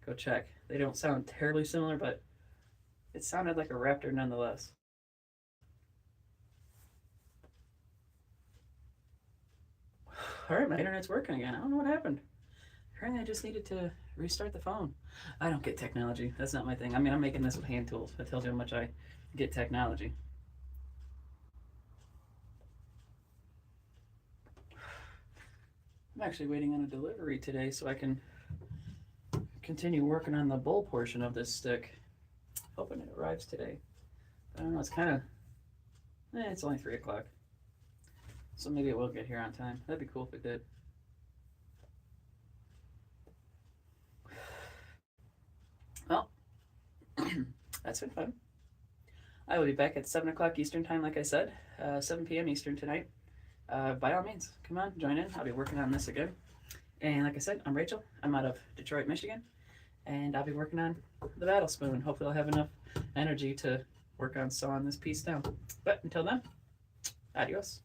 go check. They don't sound terribly similar, but it sounded like a raptor nonetheless. All right, my internet's working again. I don't know what happened. Apparently I just needed to restart the phone. I don't get technology. That's not my thing. I mean, I'm making this with hand tools. That tells you how much I get technology. I'm actually waiting on a delivery today so I can continue working on the bowl portion of this stick. Hoping it arrives today. I don't know, it's kind of, it's only 3 o'clock. So maybe it will get here on time. That'd be cool if it did. Well, that's been fun. I will be back at 7 o'clock Eastern time, like I said, 7 p.m. Eastern tonight. By all means, come on, join in. I'll be working on this again. And like I said, I'm Rachel. I'm out of Detroit, Michigan. And I'll be working on the battle spoon. Hopefully I'll have enough energy to work on sawing this piece down. But until then, adios.